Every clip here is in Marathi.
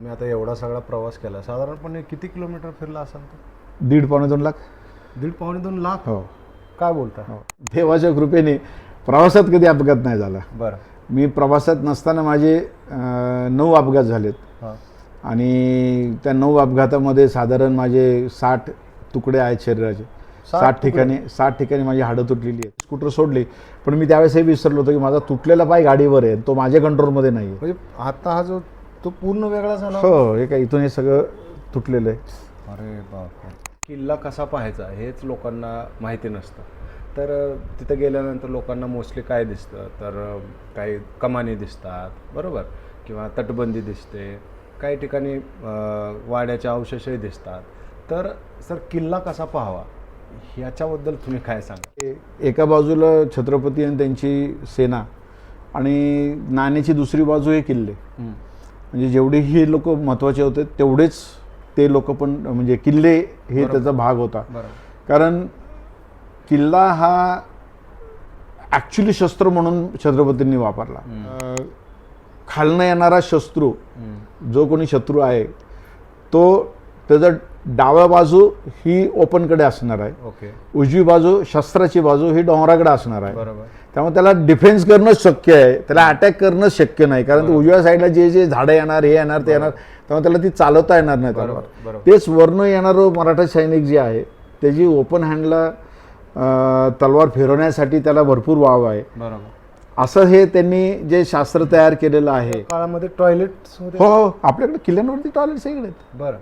मी आता एवढा सगळा प्रवास केला, साधारणपणे किती किलोमीटर फिरला असाल तर? 1.5 पावणे 2 लाख. 1.5-2 लाख? हो. काय बोलता? हो. देवाच्या कृपेने प्रवासात कधी अपघात नाही झाला. बरं. मी प्रवासात नसताना माझे 9 अपघात झालेत. हां. आणि त्या 9 अपघातामध्ये साधारण माझे 60 तुकडे आहेत शरीराचे. 60 ठिकाणी माझी हाडं तुटलेली आहेत. स्कूटर सोडली, पण मी त्यावेळेस हे विसरलो होतो की माझा तुटलेला पाय गाडीवर आहे, तो माझ्या कंट्रोलमध्ये नाही आहे. म्हणजे आता हा जो तो पूर्ण वेगळा झाला? हो, हे काय इथून हे सगळं तुटलेलं आहे. अरे बापरे. किल्ला कसा पाहायचा हेच लोकांना माहिती नसतं. तर तिथं गेल्यानंतर लोकांना मोस्टली काय दिसतं, तर काही कमानी दिसतात, बरोबर, किंवा तटबंदी दिसते, काही ठिकाणी वाड्याचे अवशेषही दिसतात. तर सर, किल्ला कसा पाहावा ह्याच्याबद्दल तुम्ही काय सांगा? एका बाजूला छत्रपती आणि त्यांची सेना आणि नाण्याची दुसरी बाजू हे किल्ले. म्हणजे जेवढे हे लोक महत्त्वाचे होते तेवढेच ते लोक पण, म्हणजे किल्ले हे त्याचा भाग होता. कारण किल्ला हा ॲक्च्युली शस्त्र म्हणून छत्रपतींनी वापरला. खालनं येणारा शत्रू, जो कोणी शत्रू आहे तो, त्याचा डाव्या बाजू ही ओपनकडे असणार आहे. ओके. उजवी बाजू, शस्त्राची बाजू ही डोंगराकडे असणार आहे. बरोबर. त्यामुळे त्याला डिफेन्स करणंच शक्य आहे, त्याला अटॅक करणंच शक्य नाही. कारण उजव्या साईडला जे झाडं येणार, हे येणार, ते येणार, त्यामुळे त्याला ती चालवता येणार नाही तलवार. तेच वरनं येणारं मराठा सैनिक जे आहे त्याची ओपन हँडला तलवार फिरवण्यासाठी त्याला भरपूर वाव आहे. बरोबर. असं हे त्यांनी जे शास्त्र तयार केलेलं आहे. काळामध्ये टॉयलेट्स होते? हो, आपल्याकडे किल्ल्यांवरती टॉयलेट्स सगळे आहेत. बरं.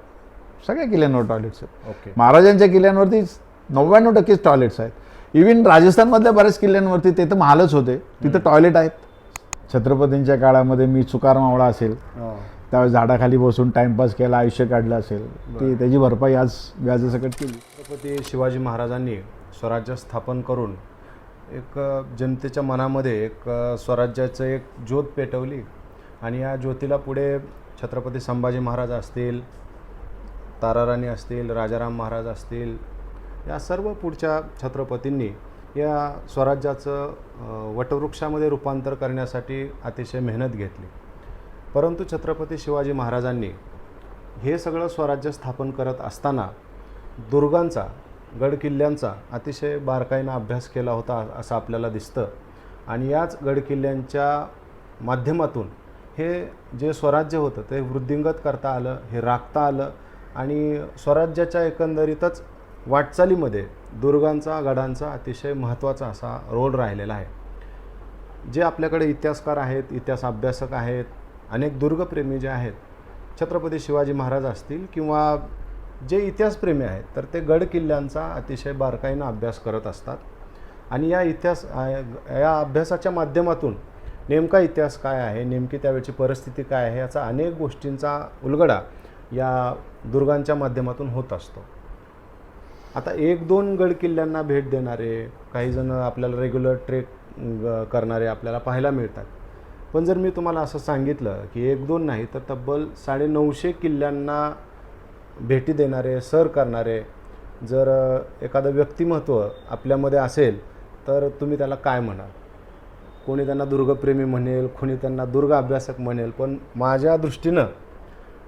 सगळ्या किल्ल्यांवर टॉयलेट्स आहेत. ओके. महाराजांच्या किल्ल्यांवरती 99% टॉयलेट्स आहेत. इव्हन राजस्थानमधल्या बऱ्याच किल्ल्यांवरती ते तर महालच होते, तिथं टॉयलेट आहेत. छत्रपतींच्या काळामध्ये मी चुकार मावळा असेल, त्यावेळेस झाडाखाली बसून टाइमपास केला, आयुष्य काढलं असेल, ती त्याची भरपाई आज व्याजासकट केली. छत्रपती शिवाजी महाराजांनी स्वराज्य स्थापन करून एक जनतेच्या मनामध्ये एक स्वराज्याचं एक ज्योत पेटवली. आणि या ज्योतीला पुढे छत्रपती संभाजी महाराज असतील, ताराराणी असतील, राजाराम महाराज असतील, या सर्व पुढच्या छत्रपतींनी या स्वराज्याचं वटवृक्षामध्ये रूपांतर करण्यासाठी अतिशय मेहनत घेतली. परंतु छत्रपती शिवाजी महाराजांनी हे सगळं स्वराज्य स्थापन करत असताना दुर्गांचा, गडकिल्ल्यांचा अतिशय बारकाईनं अभ्यास केला होता असं आपल्याला दिसतं. आणि याच गडकिल्ल्यांच्या माध्यमातून हे जे स्वराज्य होतं ते वृद्धिंगत करता आलं, हे राखता आलं. आणि स्वराज्याच्या एकंदरीतच वाटचालीमध्ये दुर्गांचा, गडांचा अतिशय महत्त्वाचा असा रोल राहिलेला आहे. जे आपल्याकडे इतिहासकार आहेत, इतिहास अभ्यासक आहेत, अनेक दुर्गप्रेमी जे आहेत, छत्रपती शिवाजी महाराज असतील किंवा जे इतिहासप्रेमी आहेत, तर ते गड किल्ल्यांचा अतिशय बारकाईनं अभ्यास करत असतात. आणि या अभ्यासाच्या माध्यमातून नेमका इतिहास काय आहे, नेमकी त्यावेळची परिस्थिती काय आहे, याचा अनेक गोष्टींचा उलगडा या दुर्गांच्या माध्यमातून होत असतो. आता 1-2 गड किल्ल्यांना भेट देणारे काही जण आपल्याला रेग्युलर ट्रेक करणारे आपल्याला पाहायला मिळतात. पण जर मी तुम्हाला असं सांगितलं की 1-2 नाही तर तब्बल 950 किल्ल्यांना भेटी देणारे, सर करणारे जर एखादं व्यक्तिमत्व आपल्यामध्ये असेल, तर तुम्ही त्याला काय म्हणाल? कोणी त्यांना दुर्गप्रेमी म्हणेल, कोणी त्यांना दुर्ग अभ्यासक म्हणेल, पण माझ्या दृष्टीनं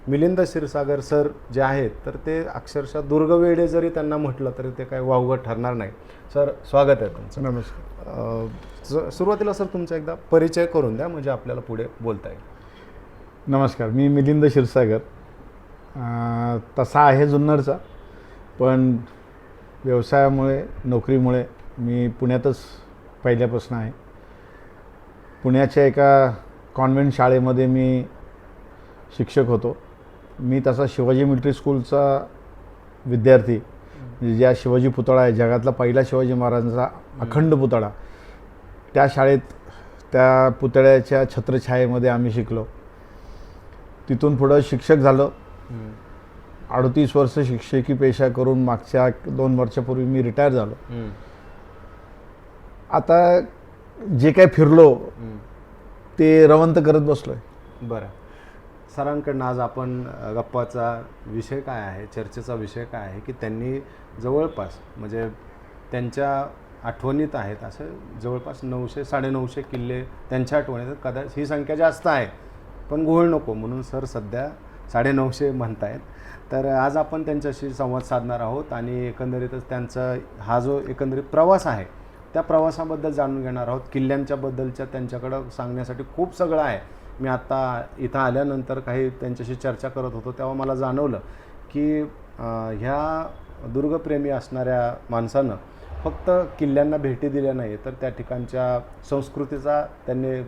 मिलिंद क्षीरसागर सर जे आहेत, तर ते अक्षरशः दुर्गवेडे जरी त्यांना म्हटलं तरी ते काही वावगं ठरणार नाही. सर, स्वागत आहे तुमचं. नमस्कार. सुरुवातीला सर तुमचा एकदा परिचय करून द्या, म्हणजे आपल्याला पुढे बोलता येईल. नमस्कार, मी मिलिंद क्षीरसागर. तसा आहे जुन्नरचा, पण व्यवसायामुळे, नोकरीमुळे मी पुण्यातच पहिल्यापासून आहे. पुण्याच्या एका कॉन्व्हेंट शाळेमध्ये मी शिक्षक होतो. मी तसा शिवाजी मिलिटरी स्कूलचा विद्यार्थी, म्हणजे ज्या शिवाजी पुतळा आहे, जगातला पहिला शिवाजी महाराजांचा अखंड पुतळा, त्या शाळेत, त्या पुतळ्याच्या छत्रछायेमध्ये आम्ही शिकलो. तिथून पुढं शिक्षक झालो. 38 वर्ष शिक्षकी पेशा करून मागच्या 2 वर्षापूर्वी मी रिटायर झालो. आता जे काही फिरलो ते रवंत करत बसलोय. बरं. सरांकडनं आज आपण गप्पाचा विषय काय आहे, चर्चेचा विषय काय आहे की त्यांनी जवळपास, म्हणजे त्यांच्या आठवणीत आहेत असं जवळपास 900-950 किल्ले त्यांच्या आठवणीत. कदाचित ही संख्या जास्त आहे, पण घोळ नको म्हणून सर सध्या 950 म्हणतायत. तर आज आपण त्यांच्याशी संवाद साधणार आहोत आणि एकंदरीतच त्यांचा हा जो एकंदरीत प्रवास आहे त्या प्रवासाबद्दल जाणून घेणार आहोत. किल्ल्यांच्याबद्दलच्या त्यांच्याकडं सांगण्यासाठी खूप सगळं आहे. मी आत्ता इथं आल्यानंतर काही त्यांच्याशी चर्चा करत होतो तेव्हा मला जाणवलं की ह्या दुर्गप्रेमी असणाऱ्या माणसानं फक्त किल्ल्यांना भेटी दिल्या नाही तर त्या ठिकाणच्या संस्कृतीचा त्यांनी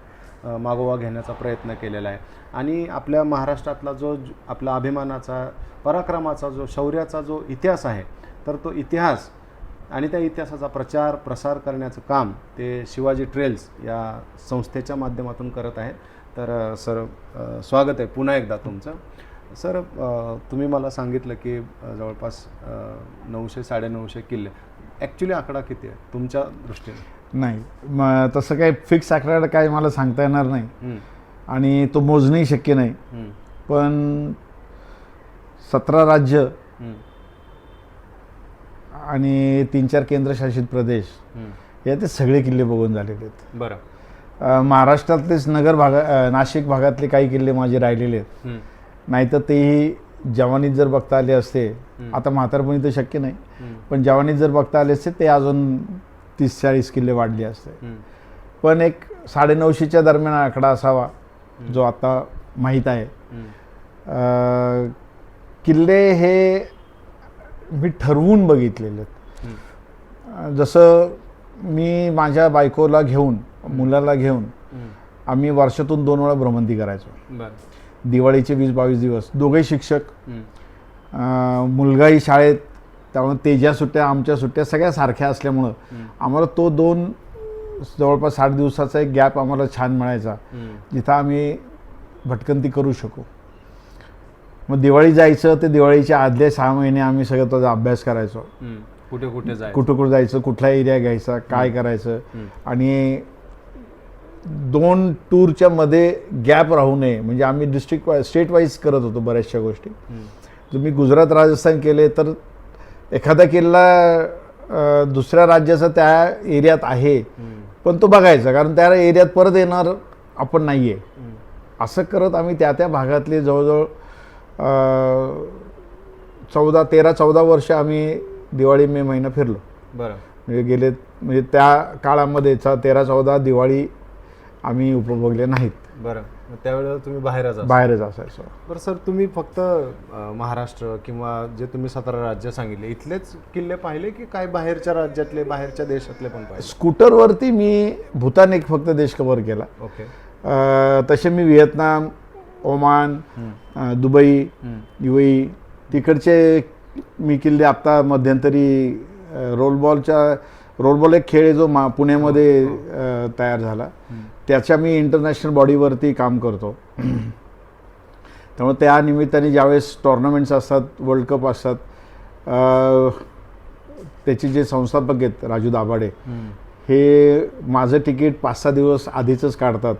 मागोवा घेण्याचा प्रयत्न केलेला आहे. आणि आपल्या महाराष्ट्रातला जो आपला अभिमानाचा पराक्रमाचा जो शौर्याचा जो इतिहास आहे तर तो इतिहास आणि त्या इतिहासाचा प्रचार प्रसार करण्याचं काम ते शिवाजी ट्रेल्स या संस्थेच्या माध्यमातून करत आहेत. तर सर स्वागत आहे पुन्हा एकदा तुमचं. सर तुम्ही मला सांगितलं की जवळपास 900-950 किल्ले. ॲक्च्युली आकडा किती आहे तुमच्या दृष्टीने? नाही तसं काही फिक्स आकडा काय मला सांगता येणार नाही आणि तो मोजणंही शक्य नाही. पण 17 राज्य आणि 3-4 केंद्रशासित प्रदेश यात सगळे किल्ले बघून झालेले आहेत. बरं. महाराष्ट्रातलेच नाशिक भागातले काही किल्ले माझे राहिलेले आहेत. नाहीतर तेही जवानीत जर बघता आले असते, आता म्हातारपणी तर शक्य नाही, पण जवानीत जर बघता आले असते ते अजून 30-40 किल्ले वाढले असते. पण एक 950च्या दरम्यान आकडा असावा जो आता माहीत आहे. किल्ले हे मी ठरवून बघितलेले आहेत. जसं मी माझ्या बायकोला घेऊन मुलाला घेऊन आम्ही वर्षातून 2 वेळा भ्रमंती करायचो. दिवाळीचे 20-22 दिवस. दोघेही शिक्षक, मुलगाही शाळेत, त्यामुळे तेज्या सुट्ट्या आमच्या सुट्ट्या सगळ्या सारख्या असल्यामुळं आम्हाला तो 2 जवळपास 60 दिवसाचा एक गॅप आम्हाला छान मिळायचा जिथं आम्ही भटकंती करू शकू. मग दिवाळी जायचं ते दिवाळीच्या आदले 6 महिने आम्ही सगळं त्याचा अभ्यास करायचो. कुठं जायचं, कुठला एरिया घ्यायचा, काय करायचं. आणि 2 टूरच्या मध्ये गॅप राहू नये म्हणजे आम्ही स्टेट वाईज करत होतो बऱ्याचशा गोष्टी. तुम्ही गुजरात राजस्थान केले तर एखादा किल्ला दुसऱ्या राज्याचा त्या एरियात आहे पण तो बघायचा, कारण त्या एरियात परत येणार आपण नाही आहे. असं करत आम्ही त्या भागातले जवळजवळ 13-14 वर्ष आम्ही दिवाळी मे महिना फिरलो. बरं. म्हणजे त्या काळामध्ये 13-14 दिवाळी आम्ही उपभोगले नाहीत. बरं. त्यावेळेला तुम्ही बाहेरच असायचो. बरं सर, तुम्ही फक्त महाराष्ट्र किंवा जे तुम्ही 17 राज्य सांगितले इथलेच किल्ले पाहिले की काय बाहेरच्या राज्यातले बाहेरच्या देशातले पण पाहिले? स्कूटरवरती मी भूतान एक फक्त देश कव्हर केला. ओके. तसे मी व्हिएतनाम, ओमान, दुबई, UAE तिकडचे मी किल्ले. आत्ता मध्यंतरी रोलबॉल एक खेळ जो पुण्यामध्ये तयार झाला त्याच्या मी इंटरनॅशनल बॉडीवरती काम करतो. त्यामुळे त्या निमित्ताने ज्यावेळेस टुर्नामेंट्स असतात, वर्ल्ड कप असतात, त्याचे जे संस्थापक आहेत राजू दाभाडे हे माझं तिकीट 5-6 दिवस आधीचंच काढतात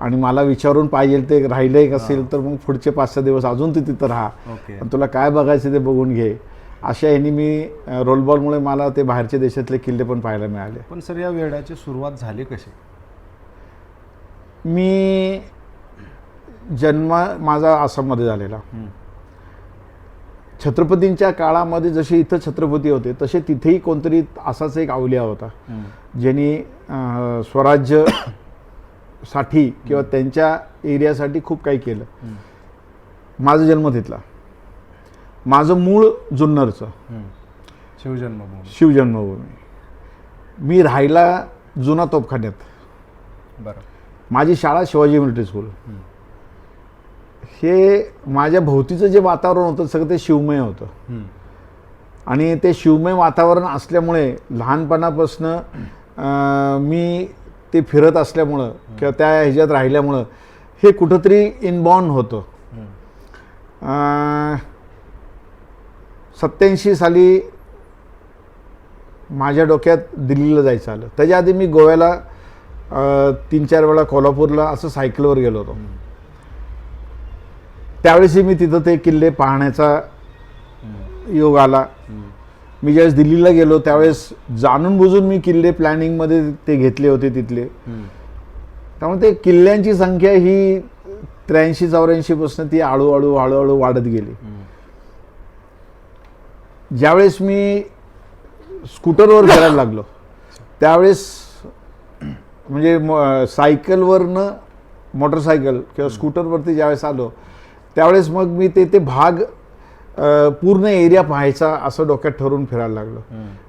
आणि मला विचारून पाहिजे ते राहिलं असेल तर मग पुढचे 5-6 दिवस अजून ते तिथं राहा आणि तुला काय बघायचं ते बघून घे. अशा ह्यानी मी रोलबॉलमुळे मला ते बाहेरच्या देशातले किल्ले पण पाहायला मिळाले. पण सर या वेळाची सुरुवात झाली कशी? मी जन्म माझा आसाममध्ये झालेला. छत्रपतींच्या काळामध्ये जसे इथं छत्रपती होते तसे तिथेही कोणतरी असाच एक अवलिया होता ज्यांनी स्वराज्यासाठी किंवा त्यांच्या एरियासाठी खूप काही केलं. माझा जन्म तिथला. माझं मूळ जुन्नरचं, शिवजन्मभूमी. मी राहायला जुना तोपखान्यात. बरं. माझी शाळा शिवाजी मिलिटरी स्कूल. हे माझ्या भोवतीचं जे वातावरण होतं सगळं ते शिवमय होतं आणि ते शिवमय वातावरण असल्यामुळे लहानपणापासनं मी ते फिरत असल्यामुळं किंवा त्या ह्याच्यात राहिल्यामुळं हे कुठंतरी इनबॉर्न होतं. 87 साली माझ्या डोक्यात दिल्लीला जायचं आलं. त्याच्या आधी मी गोव्याला 3-4 वेळा, कोल्हापूरला असं सायकलवर गेलो होतो. त्यावेळेसही मी तिथं ते किल्ले पाहण्याचा योग आला. मी ज्यावेळेस दिल्लीला गेलो त्यावेळेस जाणून बुजून मी किल्ले प्लॅनिंगमध्ये ते घेतले होते तिथले. त्यामुळे ते किल्ल्यांची संख्या ही 83-84 ती हळूहळू वाढत गेली. ज्यावेळेस मी स्कूटरवर फिरायला लागलो त्यावेळेस म्हणजे सायकलवरनं मोटरसायकल किंवा स्कूटरवरती ज्यावेळेस आलो त्यावेळेस मग मी ते भाग पूर्ण एरिया पाहायचा असं डोक्यात ठरवून फिरायला लागलो.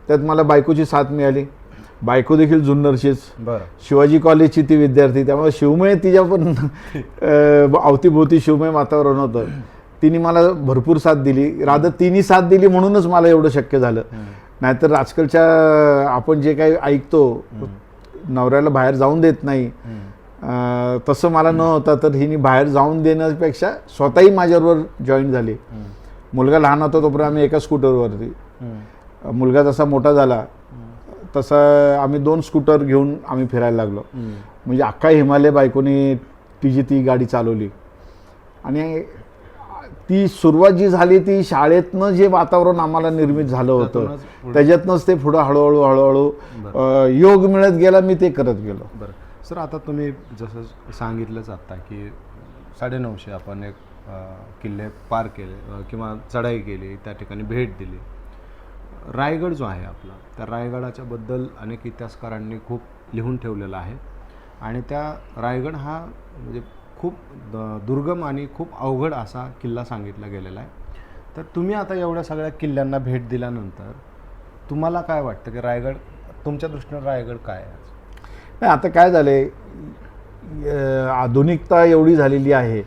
त्यात मला बायकोची साथ मिळाली. बायको देखील जुन्नरचीच, बरं. शिवाजी कॉलेजची ती विद्यार्थी, त्यामुळे शिवमय तिच्या पण अवतीभोवती शिवमय वातावरण होतं. तिने मला भरपूर साथ दिली. तिने साथ दिली म्हणूनच मला एवढं शक्य झालं. नाहीतर आजकालच्या आपण जे काही ऐकतो नवऱ्याला बाहेर जाऊन देत नाही तसं मला न होता, तर हिने बाहेर जाऊन देण्यापेक्षा स्वतःही माझ्याबरोबर जॉईन झाली. मुलगा लहान होता तोपर्यंत आम्ही एका स्कूटरवरती, मुलगा जसा मोठा झाला तसं आम्ही 2 स्कूटर घेऊन आम्ही फिरायला लागलो. म्हणजे अख्खा हिमालय बायकोनी ती गाडी चालवली. आणि ती सुरुवात जी झाली ती शाळेतनं जे वातावरण आम्हाला निर्मित झालं होतं त्याच्यातनंच ते पुढं हळूहळू योग मिळत गेला. मी ते करत गेलो. बरं सर, आता तुम्ही जसं सांगितलंच आता की 950 आपण एक किल्ले पार केले किंवा चढाई केली, त्या ठिकाणी भेट दिली. रायगड जो आहे आपला, त्या रायगडाच्या बद्दल अनेक इतिहासकारांनी खूप लिहून ठेवलेलं आहे. आणि त्या रायगड हा म्हणजे खूप दुर्गम आणि खूप अवघड असा किल्ला सांगितला गेलेला आहे. तर तुम्ही आता एवढ्या सगळ्या किल्ल्यांना भेट दिल्यानंतर तुम्हाला काय वाटतं की रायगड, तुमच्या दृष्टीनं रायगड काय आहे? नाही, आता काय झालंय, आधुनिकता एवढी झालेली आहे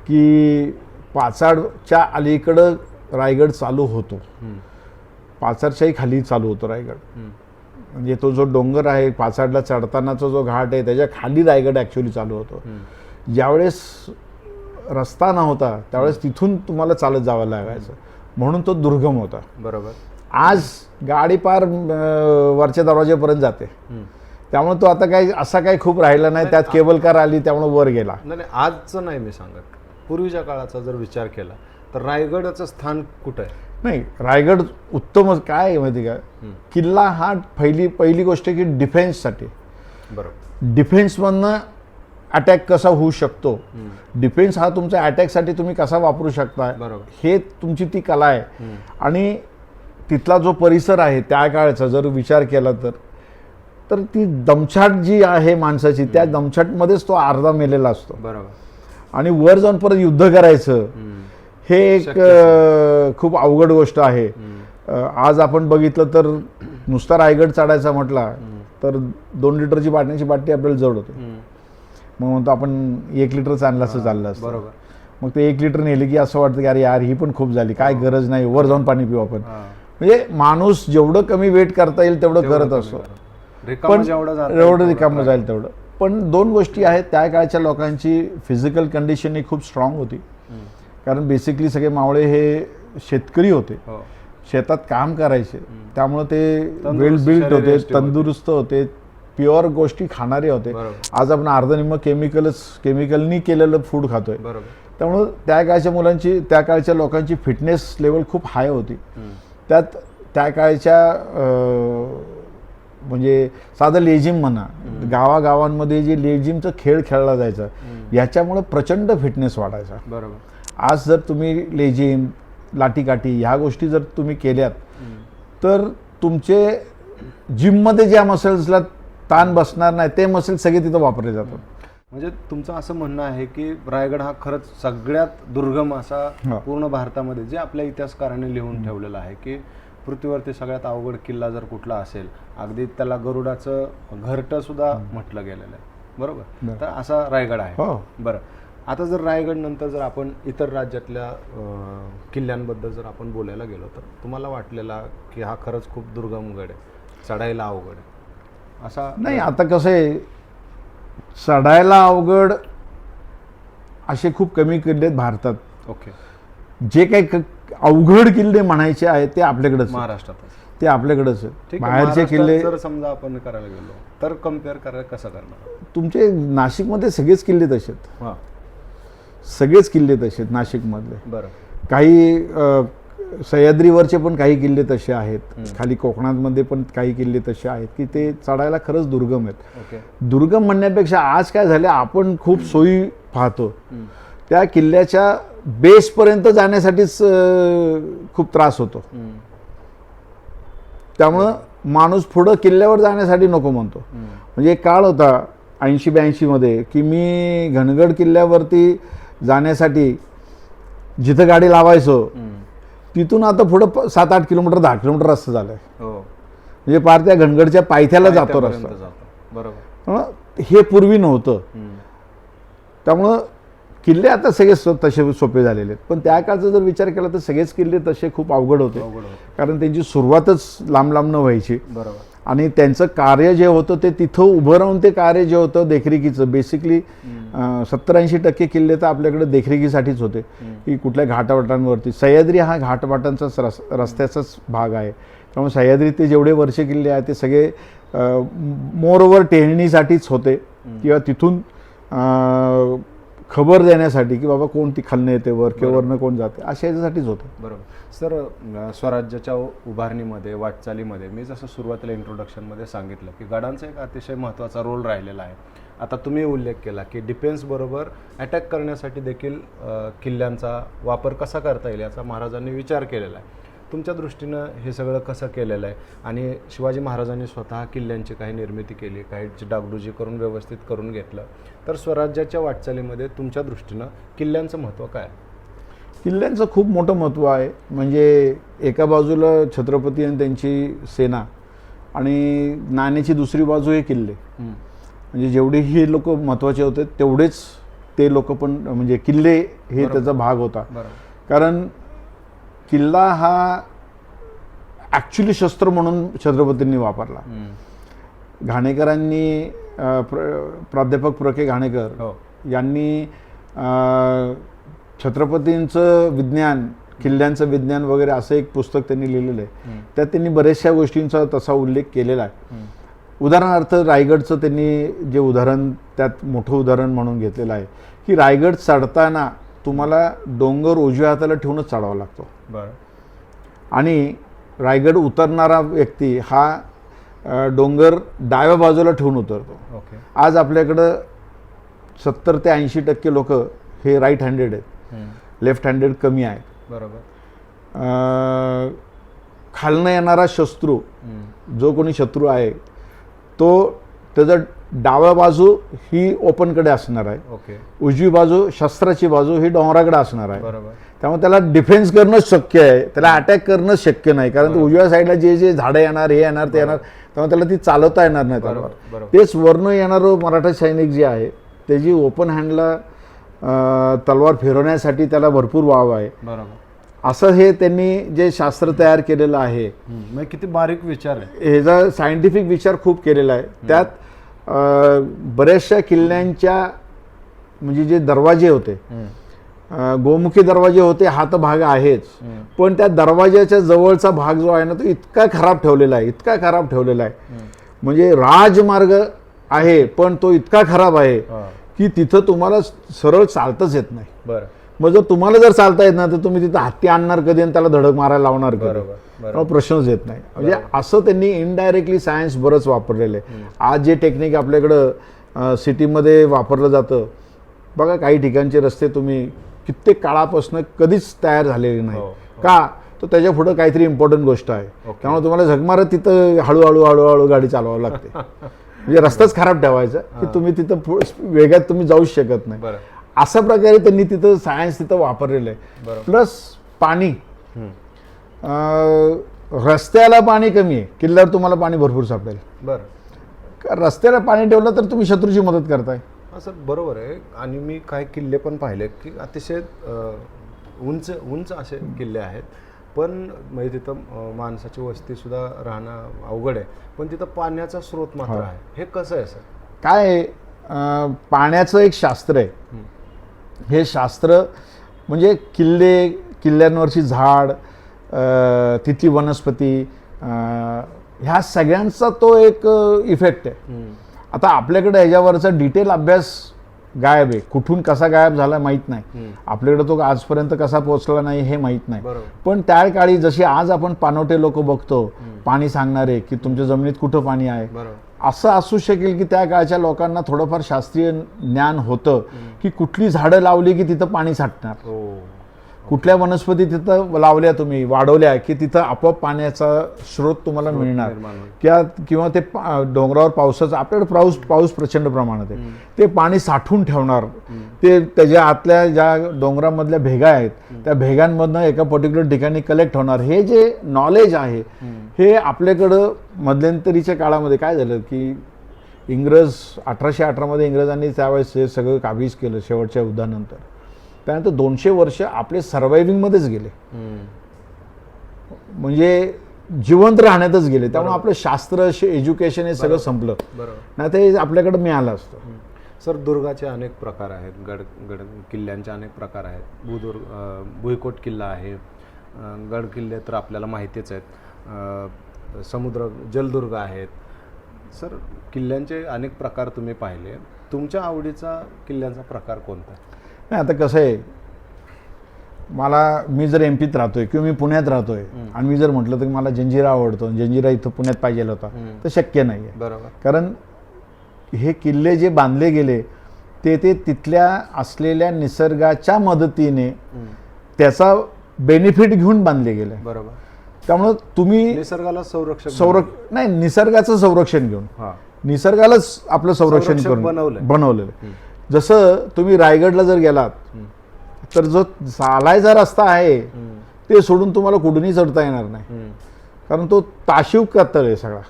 की पाचाडच्या अलीकडं रायगड चालू होतो. पाचाडच्याही खाली चालू होतो रायगड. म्हणजे तो जो डोंगर आहे पाचाडला चढतानाचा जो घाट आहे त्याच्या खाली रायगड ॲक्च्युली चालू होतो. ज्यावेळेस रस्ता नव्हता त्यावेळेस तिथून तुम्हाला चालत जावं लागायचं, म्हणून तो दुर्गम होता. बरोबर. आज गाडी पार वरच्या दरवाजेपर्यंत जाते, त्यामुळे तो आता काही असा काही खूप राहिला नाही. त्यात केबल कार आली त्यामुळे वर गेला. नाही, आजचं नाही मी सांगत, पूर्वीच्या काळाचा जर विचार केला तर रायगडाचं स्थान कुठं आहे? नाही, रायगड उत्तमच. काय आहे माहिती का, किल्ला हा पहिली गोष्ट की डिफेन्ससाठी. बरोबर. डिफेन्समधनं अटॅक कसा होऊ शकतो, डिफेन्स हा तुमच्या अटॅकसाठी तुम्ही कसा वापरू शकता, बरोबर, हे तुमची ती कला आहे. आणि तिथला जो परिसर आहे त्या काळाचा जर विचार केला तर ती दमछाट जी आहे माणसाची, त्या दमछाटमध्येच तो अर्धा मेलेला असतो. बरोबर. आणि वर जाऊन परत युद्ध करायचं हे एक खूप अवघड गोष्ट आहे. आज आपण बघितलं तर नुसता रायगड चढायचा म्हटला तर 2 लिटरची पाण्याची बाटली आपल्याला जड होते. मग म्हणतो आपण 1 लिटरच आणलं असं चाललं असतं. बरोबर. मग ते 1 लिटर नेले की असं वाटतं की अरे यार ही पण खूप झाली, काय गरज नाही, वर जाऊन पाणी पिऊ आपण. म्हणजे माणूस जेवढं कमी वेट करता येईल तेवढं करत असतो, पण एवढं रिकामं जाईल तेवढं. पण 2 गोष्टी आहेत, त्या काळच्या लोकांची फिजिकल कंडिशन ही खूप स्ट्रॉंग होती. कारण बेसिकली सगळे मावळे हे शेतकरी होते, शेतात काम करायचे, त्यामुळे ते वेल बिल्ट होते, तंदुरुस्त होते, प्युअर गोष्टी खाणारे होते. आज आपण अर्धनिम्म केमिकलनी केलेलं फूड खातोय. त्यामुळं त्या काळच्या लोकांची फिटनेस लेवल खूप हाय होती. त्यात त्या काळच्या म्हणजे साधं लेझिम म्हणा, गावागावांमध्ये जे लेझिमचा खेळ खेळला जायचा याच्यामुळे प्रचंड फिटनेस वाढायचा. बरोबर. आज जर तुम्ही लेझिम, लाठीकाठी ह्या गोष्टी जर तुम्ही केल्यात तर तुमचे जिममध्ये ज्या मसल्सला ताण बसणार नाही ते मसल्स सगळे तिथं वापरले जातात. म्हणजे तुमचं असं म्हणणं आहे की रायगड हा खरंच सगळ्यात दुर्गम असा पूर्ण भारतामध्ये, जे आपल्या इतिहासकारांनी लिहून ठेवलेलं आहे की पृथ्वीवरती सगळ्यात अवघड किल्ला जर कुठला असेल, अगदी त्याला गरुडाचं घरटं सुद्धा म्हटलं गेलेलं आहे. बरोबर. तर असा रायगड आहे. बरं, आता जर रायगड नंतर जर आपण इतर राज्यातल्या किल्ल्यांबद्दल जर आपण बोलायला गेलो तर तुम्हाला वाटलेला की हा खरंच खूप दुर्गम गड आहे, चढायला अवघड आहे असा? नाही, आता कसं आहे, चढायला अवघड असे खूप कमी किल्ले आहेत भारतात. ओके. जे काही अवघड किल्ले म्हणायचे आहेत ते आपल्याकडेच, महाराष्ट्रात ते आपल्याकडेच आहेत. बाहेरचे किल्ले जर समजा आपण करायला गेलो तर कम्पेअर करायला कसं करणार? तुमचे नाशिकमध्ये सगळेच किल्ले तसे आहेत. हां, सगळेच किल्ले तसे आहेत नाशिकमधले. बरं. काही सह्याद्रीवरचे पण काही किल्ले तसे आहेत, खाली कोकणामध्ये पण काही किल्ले तसे आहेत की ते चढायला खरंच दुर्गम आहेत. ओके. दुर्गम म्हणण्यापेक्षा आज काय झालं, आपण खूप सोयी पाहतो त्या किल्ल्याच्या बेसपर्यंत जाण्यासाठीच खूप त्रास होतो. त्यामुळं माणूस पुढं किल्ल्यावर जाण्यासाठी नको म्हणतो. म्हणजे एक काळ होता 80-82 मध्ये की मी घनगड किल्ल्यावरती जाण्यासाठी जिथं गाडी लावायचो तिथून आता पुढं 7-8 किलोमीटर 10 किलोमीटर रस्ता झालाय. म्हणजे पार त्या घनगडच्या पायथ्याला जातो रस्ता. बरोबर. त्यामुळं हे पूर्वी नव्हतं. त्यामुळं किल्ले आता सगळे तसे सोपे झालेले आहेत. पण त्या काळचा जर विचार केला तर सगळेच किल्ले तसे खूप अवघड होते. कारण त्यांची सुरुवातच लांब लांब न व्हायची. बरोबर. आणि त्यांचं कार्य जे होतं ते तिथं उभं राहून ते कार्य जे होतं देखरेखीचं बेसिकली 70-80% किल्ले तर आपल्याकडे देखरेखीसाठीच होते की कुठल्या घाटवाटांवरती. सह्याद्री हा घाटवाटांचाच रस्त्याचाच भाग आहे. त्यामुळे सह्याद्री ते जेवढे वरचे किल्ले आहेत ते सगळे मोरओव्हर टेहळणीसाठीच होते किंवा तिथून खबर देण्यासाठी की बाबा कोण ती खालनं येते वर किंवा वरनं कोण जाते अशा याच्यासाठीच होतं. बरोबर. सर, स्वराज्याच्या उभारणीमध्ये वाटचालीमध्ये मी जसं सुरुवातीला इंट्रोडक्शनमध्ये सांगितलं की गडांचा एक अतिशय महत्त्वाचा रोल राहिलेला आहे. आता तुम्ही उल्लेख केला की डिफेन्सबरोबर अटॅक करण्यासाठी देखील किल्ल्यांचा वापर कसा करता येईल याचा महाराजांनी विचार केलेला आहे. तुमच्या दृष्टीनं हे सगळं कसं केलेलं आहे आणि शिवाजी महाराजांनी स्वतः किल्ल्यांची काही निर्मिती केली, काही डागडुजी करून व्यवस्थित करून घेतलं, तर स्वराज्याच्या वाटचालीमध्ये तुमच्या दृष्टीनं किल्ल्यांचं महत्त्व काय आहे? किल्ल्यांचं खूप मोठं महत्त्व आहे. म्हणजे एका बाजूला छत्रपती आणि त्यांची सेना आणि नाण्याची दुसरी बाजू हे किल्ले. म्हणजे जेवढे हे लोक महत्त्वाचे होते तेवढेच ते लोक पण म्हणजे किल्ले हे त्याचा भाग होता. कारण किल्ला हा ॲक्च्युली शस्त्र म्हणून छत्रपतींनी वापरला. घाणेकरांनी प्राध्यापक प्र के घाणेकर यांनी छत्रपतींचं विज्ञान, किल्ल्यांचं विज्ञान वगैरे असं एक पुस्तक त्यांनी लिहिलेलं आहे. त्यात त्यांनी बऱ्याचशा गोष्टींचा तसा उल्लेख केलेला आहे. उदाहरणार्थ रायगडचं त्यांनी जे उदाहरण त्यात मोठं उदाहरण म्हणून घेतलेलं आहे की रायगड चढताना तुम्हाला डोंगर उजव्या हाताला ठेवूनच चढावा लागतो. आणि रायगड उतरणारा व्यक्ती हा डोंगर डाव्या बाजूला ठेवून उतरतो. आज आपल्याकडं 70 ते 80% लोक हे राईट हँडेड आहेत, लेफ्ट हँडेड कमी आहेत. बरोबर. खालनं येणारा शत्रू जो कोणी शत्रू आहे तो त्याचं डाव्या बाजू ही ओपनकडे असणार आहे, उजवी बाजू शस्त्राची बाजू ही डोंगराकडे असणार आहे. त्यामुळे त्याला डिफेन्स करणं शक्य आहे, त्याला अटॅक करणं शक्य नाही. कारण उजव्या साईडला जे जे झाडं येणार, हे येणार, ते येणार, त्यामुळे त्याला ती चालवता येणार नाही त्यावर. तेच वरनं येणारं मराठा सैनिक जे आहे त्याची ओपन हँडला तलवार फिरवण्यासाठी त्याला भरपूर वाव आहे. असं हे त्यांनी जे शास्त्र तयार केलेलं आहे, किती बारीक विचार आहे, ह्याचा सायंटिफिक विचार खूप केलेला आहे. त्यात बऱ्याचशा किल्ल्यांच्या म्हणजे जे दरवाजे होते, गोमुखी दरवाजे होते, हा तर भाग आहेच, पण त्या दरवाजाच्या जवळचा भाग जो आहे ना तो इतका खराब ठेवलेला आहे, इतका खराब ठेवलेला आहे. म्हणजे राजमार्ग आहे पण तो इतका खराब आहे की तिथं तुम्हाला सरळ चालताच येत नाही. बरं. मग जर तुम्हाला जर चालता येत नाही तर तुम्ही तिथं हत्ती आणणार कधी आणि त्याला धडक मारायला लावणार कधी, प्रश्नच येत नाही. म्हणजे असं त्यांनी इनडायरेक्टली सायन्स बरंच वापरलेलं आहे. आज जे टेक्निक आपल्याकडं सिटीमध्ये वापरलं जातं बघा, काही ठिकाणचे रस्ते तुम्ही कित्येक काळापासून कधीच तयार झालेले नाही. का? तर त्याच्या पुढं काहीतरी इम्पॉर्टंट गोष्ट आहे. त्यामुळे तुम्हाला झगमारत तिथं हळूहळू हळूहळू गाडी चालवावी लागते. म्हणजे रस्ताच खराब ठेवायचा की तुम्ही तिथं वेगात तुम्ही जाऊच शकत नाही. अशा प्रकारे त्यांनी तिथं सायन्स तिथं वापरलेलं आहे. प्लस पाणी, रस्त्याला पाणी कमी आहे, किल्ल्यावर तुम्हाला पाणी भरपूर सापडेल. बरं. रस्त्याला पाणी ठेवलं तर तुम्ही शत्रूची मदत करताय. असं बरोबर आहे. आणि मी काही किल्ले पण पाहिले की अतिशय उंच उंच असे किल्ले आहेत, पण म्हणजे तिथं माणसाची वस्तीसुद्धा राहणं अवघड आहे, पण तिथं पाण्याचा स्रोत मात्र आहे. हे कसं आहे सर? काय पाण्याचं एक शास्त्र आहे. हे शास्त्र म्हणजे किल्ले, किल्ल्यांवरची झाड, तिथली वनस्पती, ह्या सगळ्यांचा तो एक इफेक्ट आहे. आता आपल्याकडे ह्याच्यावरचा डिटेल अभ्यास गायब आहे. कुठून कसा गायब झाला माहीत नाही. आपल्याकडे तो आजपर्यंत कसा पोहोचला नाही हे माहीत नाही. पण त्या काळी जशी आज आपण पाणवटे लोक बघतो, पाणी सांगणारे की तुमच्या जमिनीत कुठं पाणी आहे, असं असू शकेल की त्या काळच्या लोकांना थोडंफार शास्त्रीय ज्ञान होतं की कुठली झाडं लावली की तिथं पाणी साठणार, हो कुठल्या वनस्पती तिथं लावल्या तुम्ही वाढवल्या की तिथं आपोआप पाण्याचा स्रोत तुम्हाला मिळणार, निर्माण होईल. किंवा ते डोंगरावर पावसाचं आपल्याकडे पाऊस प्रचंड प्रमाणात आहे, ते पाणी साठवून ठेवणार, ते त्याच्या आतल्या ज्या डोंगरामधल्या भेगा आहेत त्या भेगांमधनं एका पर्टिक्युलर ठिकाणी कलेक्ट होणार. हे जे नॉलेज आहे हे आपल्याकडं मध्यंतरीच्या काळामध्ये काय झालं की इंग्रज 1818 मध्ये इंग्रजांनी त्यावेळेस हे सगळं काबीज केलं शेवटच्या युद्धानंतर. त्यानंतर 200 वर्ष आपले सर्वायव्हिंगमध्येच गेले, म्हणजे जिवंत राहण्यातच गेले. त्यामुळे आपलं शास्त्र एज्युकेशन हे सगळं संपलं, बरोबर. नाही ते आपल्याकडे मिळालं असतं. सर दुर्गाचे अनेक प्रकार आहेत, गड किल्ल्यांचे अनेक प्रकार आहेत. भुईकोट किल्ला आहे, गड किल्ले तर आपल्याला माहितीच आहेत, समुद्र जलदुर्ग आहेत. सर किल्ल्यांचे अनेक प्रकार तुम्ही पाहिले, तुमच्या आवडीचा किल्ल्यांचा प्रकार कोणता? नाही आता कसं आहे, मी जर एमपीत राहतोय किंवा मी पुण्यात राहतोय आणि मी जर म्हटलं तर मला जंजिरा आवडतो, जंजिरा इथं पुण्यात पाहिजे होता, तर शक्य नाही आहे. बरोबर. कारण हे किल्ले जे बांधले गेले ते तिथल्या असलेल्या निसर्गाच्या मदतीने त्याचा बेनिफिट घेऊन बांधले गेले. बरोबर. त्यामुळं तुम्ही निसर्गाला निसर्गाचं संरक्षण घेऊन हां निसर्गालाच आपलं संरक्षण करून बनवलेलं. जसं तुम्ही रायगडला जर गेलात तर जो चालायचा रस्ता आहे ते सोडून तुम्हाला कुठूनही चढता येणार नाही, कारण तो ताशीव कातळ आहे सगळा.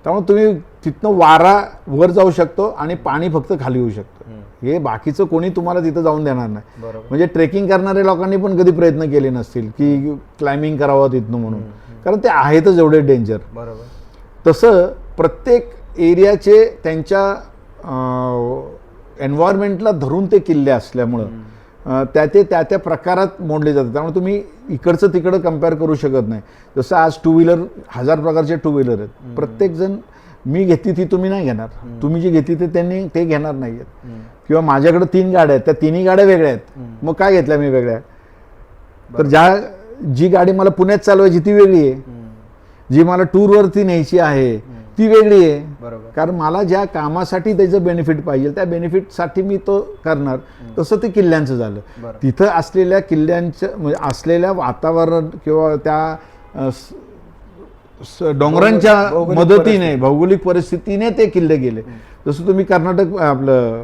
त्यामुळे तुम्ही तिथनं वारा वर जाऊ शकतो आणि पाणी फक्त खाली येऊ शकतं. हे बाकीचं कोणी तुम्हाला तिथं जाऊन देणार नाही. म्हणजे ट्रेकिंग करणाऱ्या लोकांनी पण कधी प्रयत्न केले नसतील की क्लाइम्बिंग करावं तिथनं म्हणून, कारण ते आहेतच एवढे डेंजर. बरोबर. तसं प्रत्येक एरियाचे त्यांच्या एन्व्हायरमेंटला धरून ते किल्ले असल्यामुळं त्या प्रकारात मोडले जातात. त्यामुळे तुम्ही इकडचं तिकडं कम्पेअर करू शकत नाही. जसं आज 2 व्हीलर 1000 प्रकारचे 2 व्हीलर आहेत, प्रत्येकजण मी घेतली ती तुम्ही नाही घेणार, तुम्ही जी घेतली ते घेणार नाही आहेत. किंवा माझ्याकडे 3 गाड्या आहेत, त्या 3ही गाड्या वेगळ्या आहेत, मग काय घेतल्या मी वेगळ्या? तर जी गाडी मला पुण्यात चालवायची ती वेगळी आहे, जी मला टूरवरती न्यायची आहे ती वेगळी आहे. बरोबर. कारण मला ज्या कामासाठी त्याचं बेनिफिट पाहिजे त्या बेनिफिटसाठी मी तो करणार. तसं ते किल्ल्यांचं झालं. तिथं असलेल्या किल्ल्यांचं म्हणजे असलेल्या वातावरण किंवा त्या डोंगरांच्या मदतीने भौगोलिक परिस्थितीने ते किल्ले गेले. जसं तुम्ही कर्नाटक आपलं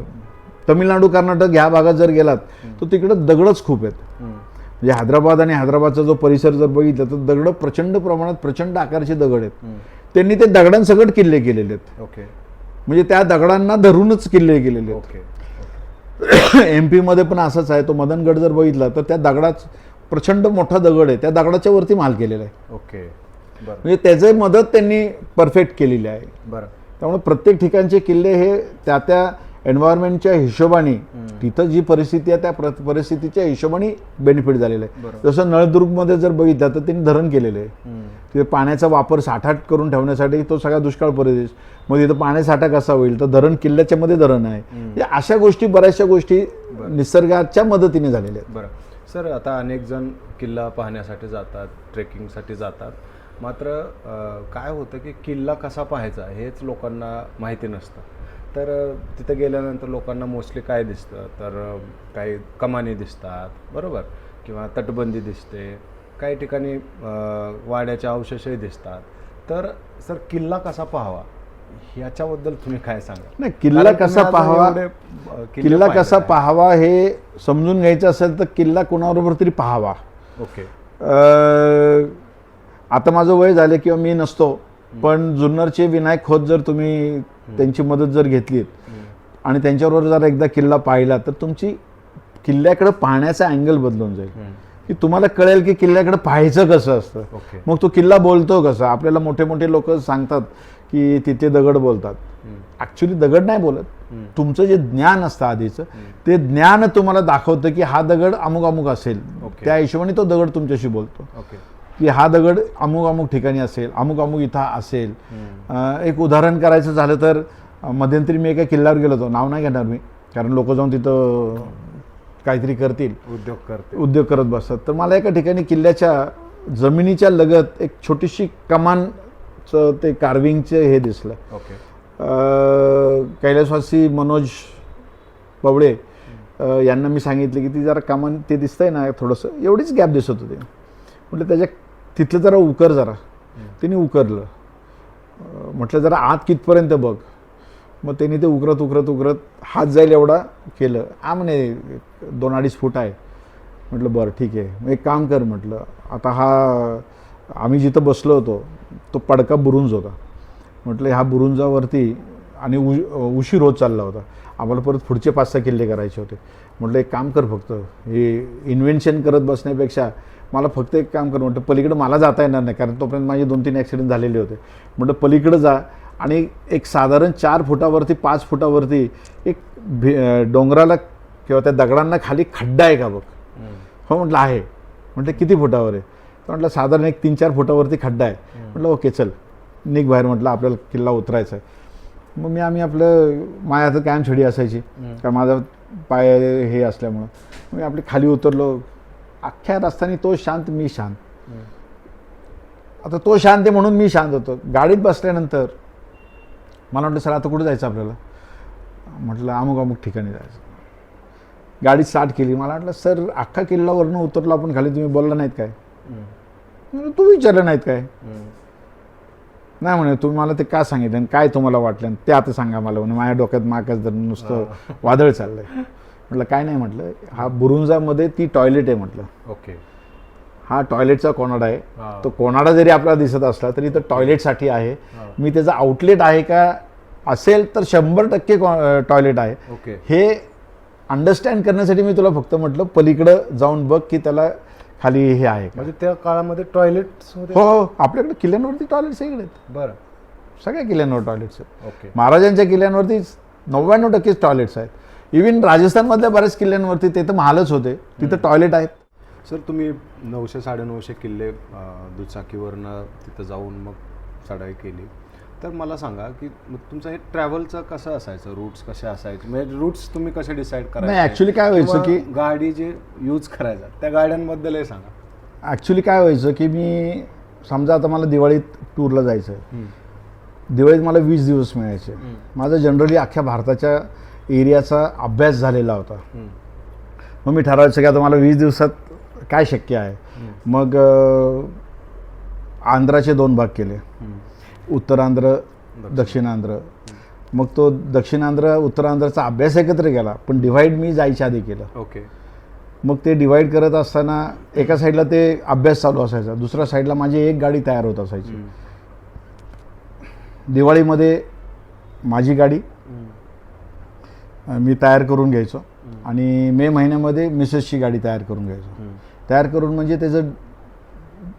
तमिळनाडू कर्नाटक ह्या भागात जर गेलात तर तिकडं दगडच खूप आहेत. म्हणजे हैदराबाद आणि हैदराबादचा जो परिसर जर बघितला तर दगड प्रचंड प्रमाणात प्रचंड आकारचे दगड आहेत. त्यांनी ते दगडांसकट किल्ले केलेले आहेत. ओके. म्हणजे त्या दगडांना धरूनच किल्ले केलेले आहेत. ओके. एमपी मध्ये पण असंच आहे. तो मदनगड जर बघितला तर त्या दगडात प्रचंड मोठा दगड आहे, त्या दगडाच्या वरती माल केलेला आहे. ओके. बरं. म्हणजे त्याची मदत त्यांनी परफेक्ट केलेली आहे. बरं. त्यामुळे प्रत्येक ठिकाणचे किल्ले हे त्या एन्व्हायरमेंटच्या हिशोबाने तिथं जी परिस्थिती आहे त्या परिस्थितीच्या हिशोबाने बेनिफिट झालेलं आहे. जसं नळदुर्गमध्ये जर बघितलं तर त्यांनी धरण केलेलं आहे. तिथे पाण्याचा वापर साठा करून ठेवण्यासाठी तो सगळा दुष्काळ प्रदेश, मग तिथं पाणी साठा कसा होईल तर धरण किल्ल्याच्या मध्ये धरण आहे. अशा गोष्टी बऱ्याचशा गोष्टी निसर्गाच्या मदतीने झालेल्या आहेत. बरं सर, आता अनेक जण किल्ला पाहण्यासाठी जातात, ट्रेकिंगसाठी जातात, मात्र काय होतं की किल्ला कसा पाहायचा हेच लोकांना माहिती नसतं. तर तिथं गेल्यानंतर लोकांना मोस्टली काय दिसतं तर काही कमानी दिसतात, बरोबर, किंवा तटबंदी दिसते, काही ठिकाणी वाड्याचे अवशेषही दिसतात. तर सर किल्ला कसा पाहावा ह्याच्याबद्दल तुम्ही काय सांगा? नाही, किल्ला कसा पाहावा हे समजून घ्यायचं असेल तर किल्ला कोणाबरोबर तरी पाहावा. ओके. आता माझं वय झालं किंवा मी नसतो, पण जुन्नरचे विनायक खोत जर तुम्ही त्यांची मदत जर घेतलीत आणि त्यांच्याबरोबर जर एकदा किल्ला पाहिला तर तुमची किल्ल्याकडे पाहण्याचा अँगल बदलून जाईल. की तुम्हाला कळेल की किल्ल्याकडे पाहायचं कसं असतं. मग तो किल्ला बोलतो कसं. आपल्याला मोठे मोठे लोक सांगतात की तिथे दगड बोलतात. ऍक्च्युली दगड नाही बोलत. तुमचं जे ज्ञान असतं आधीचं ते ज्ञान तुम्हाला दाखवतं की हा दगड अमुक अमुक असेल, त्या हिशोबाने तो दगड तुमच्याशी बोलतो की हा दगड अमुक अमुक ठिकाणी असेल, अमुक अमुक इथं असेल. एक उदाहरण करायचं झालं तर मध्यंतरी मी एका किल्ल्यावर गेलो होतो, नाव नाही घेणार मी कारण लोक जाऊन तिथं काहीतरी करतील, उद्योग करत बसतात. तर मला एका ठिकाणी किल्ल्याच्या जमिनीच्या लगत एक छोटीशी कमान चं ते कार्विंगचं हे दिसलं. ओके. कैलासवासी मनोज बवळे यांना मी सांगितलं की ती जरा कामान ते दिसतंय ना थोडंसं, एवढीच गॅप दिसत होते. म्हटलं त्याच्या तिथलं जरा उकर जरा. त्यांनी उकरलं. म्हटलं जरा आत कितपर्यंत बघ. मग त्यांनी ते उकरत हात जाईल एवढा केलं. म्हणे 2-2.5 फूट आहे. म्हटलं बरं ठीक आहे. मग एक काम कर म्हटलं, आता आम्ही जिथं बसलो होतो तो पडका बुरुंज होता. म्हटलं ह्या बुरुंजावरती आणि उशीर होत चालला होता. आम्हाला परत पुढचे 5-6 किल्ले करायचे होते. म्हटलं एक काम कर, फक्त हे इन्व्हेन्शन करत बसण्यापेक्षा मला फक्त एक काम कर म्हटलं, पलीकडं मला जाता येणार नाही कारण तोपर्यंत माझे 2-3 ॲक्सिडेंट झालेले होते. म्हटलं पलीकडं जा आणि एक साधारण 4 फुटावरती 5 फुटावरती एक डोंगराला किंवा त्या दगडांना खाली खड्डा आहे का बघ. हो म्हटलं आहे. म्हटलं किती फुटावर आहे. तर म्हटलं साधारण एक 3-4 फुटावरती खड्डा आहे. म्हटलं ओके चल निघ बाहेर. म्हटलं आपल्याला किल्ला उतरायचा आहे. मग आम्ही आपलं माझ्या हातात कायम छडी असायची कारण माझा पाय हे असल्यामुळं मी आपली खाली उतरलो. अख्ख्या रस्त्याने तो शांत मी शांत. आता तो शांत आहे म्हणून मी शांत होतो. गाडीत बसल्यानंतर मला म्हटलं सर आता कुठं जायचं आपल्याला. म्हटलं अमुक ठिकाणी जायचं. गाडी स्टार्ट केली. मला म्हटलं सर अख्खा किल्ल्यावरनं उतरलो आपण खाली, तुम्ही बोलला नाहीत काय. तू विचारलं नाहीत काय. नाही म्हणे तुम्ही मला ते का सांगितलं आणि काय तुम्हाला वाटलं ते आता सांगा मला. म्हणे माझ्या डोक्यात माकच जर नुसतं वादळ चाललंय. म्हटलं काय नाही. म्हटलं हा बुरुंजामध्ये ती टॉयलेट आहे. म्हटलं ओके. हा टॉयलेटचा कोनाडा आहे. तो कोनाडा जरी आपल्याला दिसत असला तरी तो टॉयलेटसाठी आहे. मी त्याचा आउटलेट आहे का असेल तर 100% टॉयलेट आहे. ओके. हे अंडरस्टँड करण्यासाठी मी तुला फक्त म्हटलं पलीकडं जाऊन बघ की त्याला खाली हे आहे का. म्हणजे त्या काळामध्ये टॉयलेट्स होते. हो आपल्याकडे किल्ल्यांवरती टॉयलेट सगळे आहेत. बरं. सगळ्या किल्ल्यांवर टॉयलेट्स आहेत. ओके. महाराजांच्या किल्ल्यांवरती 99% टॉयलेट्स आहेत. इव्हन राजस्थानमधल्या बऱ्याच किल्ल्यांवरती ते तर महालच होते तिथं टॉयलेट आहेत. सर तुम्ही 900-950 किल्ले दुचाकीवरनं तिथं जाऊन मग चढाई केली. तर मला सांगा की मग तुमचं हे ट्रॅव्हलचं कसं असायचं, रूट्स कसे असायचे, म्हणजे रूट्स तुम्ही कसे डिसाईड करायचे. नाही ॲक्च्युली काय व्हायचं की गाडी जे यूज करायचा त्या गाड्यांबद्दलही सांगा. ॲक्च्युली काय व्हायचं की मी समजा आता मला दिवाळीत टूरला जायचं आहे. दिवाळीत मला 20 दिवस मिळायचे. माझा जनरली अख्ख्या भारताच्या एरियाचा अभ्यास झालेला होता. मग मी ठरवायचं की आता मला 20 दिवसात काय शक्य आहे. मग आंध्राचे 2 भाग केले, उत्तरांध्र दक्षिणांध्र. मग तो दक्षिणांध्र उत्तरांध्रचा अभ्यास एकत्र केला पण डिव्हाइड मी जायच्या आधी केलं. ओके. मग ते डिवाइड करत असताना एका साईडला ते अभ्यास चालू असायचा, दुसऱ्या साईडला माझी एक गाडी तयार होत असायची. दिवाळीमध्ये माझी गाडी मी तयार करून घ्यायचो आणि मे महिन्यामध्ये मिसेसची गाडी तयार करून घ्यायचो. तयार करून म्हणजे त्याचं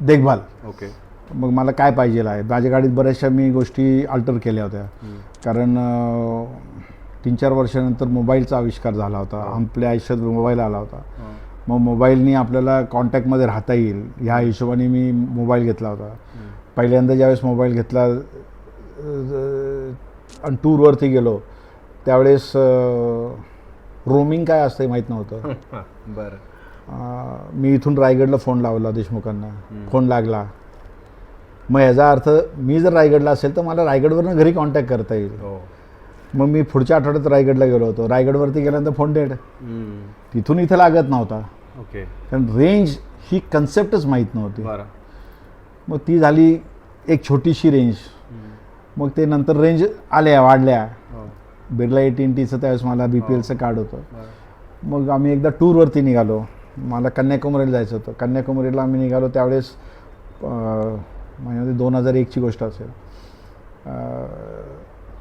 देखभाल. ओके. मग मला काय पाहिजे आहे. माझ्या गाडीत बऱ्याचशा मी गोष्टी अल्टर केल्या होत्या कारण 3-4 वर्षानंतर मोबाईलचा आविष्कार झाला होता. आपल्या आयुष्यात मोबाईल आला होता. मग मोबाईलनी आपल्याला कॉन्टॅक्टमध्ये राहता येईल ह्या हिशोबाने मी मोबाईल घेतला होता. पहिल्यांदा ज्यावेळेस मोबाईल घेतला आणि टूरवरती गेलो त्यावेळेस रोमिंग काय असतं माहीत नव्हतं. बरं. मी इथून रायगडला फोन लावला देशमुखांना, फोन लागला. मग याचा अर्थ मी जर रायगडला असेल तर मला रायगडवरनं घरी कॉन्टॅक्ट करता येईल. मग मी पुढच्या आठवड्यात रायगडला गेलो होतो. रायगडवरती गेल्यानंतर फोन डेड. तिथून इथं लागत नव्हता. ओके. कारण रेंज ही कन्सेप्टच माहीत नव्हती. बरं. मग ती झाली एक छोटीशी रेंज. मग ते नंतर रेंज आल्या वाढल्या. बिर्ला 18Tचं त्यावेळेस मला BPLचं कार्ड होतं. मग आम्ही एकदा टूरवरती निघालो. मला कन्याकुमारीला जायचं होतं. कन्याकुमारीला आम्ही निघालो त्यावेळेस म्हणजे 2001ची गोष्ट असेल.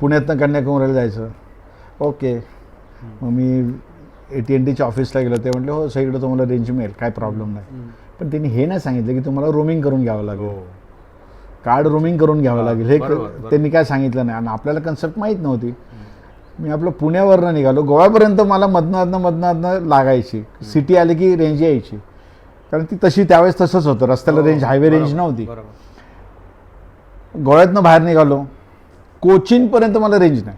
पुण्यातनं कन्याकुमारीला जायचं. ओके. मग मी AT&Tच्या ऑफिसला गेलो. ते म्हटले हो सगळीकडे तुम्हाला रेंज मिळेल, काय प्रॉब्लेम नाही. पण त्यांनी हे नाही सांगितलं की तुम्हाला रोमिंग करून घ्यावं लागेल, कार्ड रोमिंग करून घ्यावं लागेल. हे त्यांनी काय सांगितलं नाही आणि आपल्याला कन्सेप्ट माहीत नव्हती. मी आपलं पुण्यावरनं निघालो. गोव्यापर्यंत मला मधनं लागायची. सिटी आली की रेंज यायची कारण ती तशी त्यावेळेस तसंच होतं. रस्त्याला रेंज, हायवे रेंज नव्हती. गोव्यातनं बाहेर निघालो. कोचीनपर्यंत मला रेंज नाही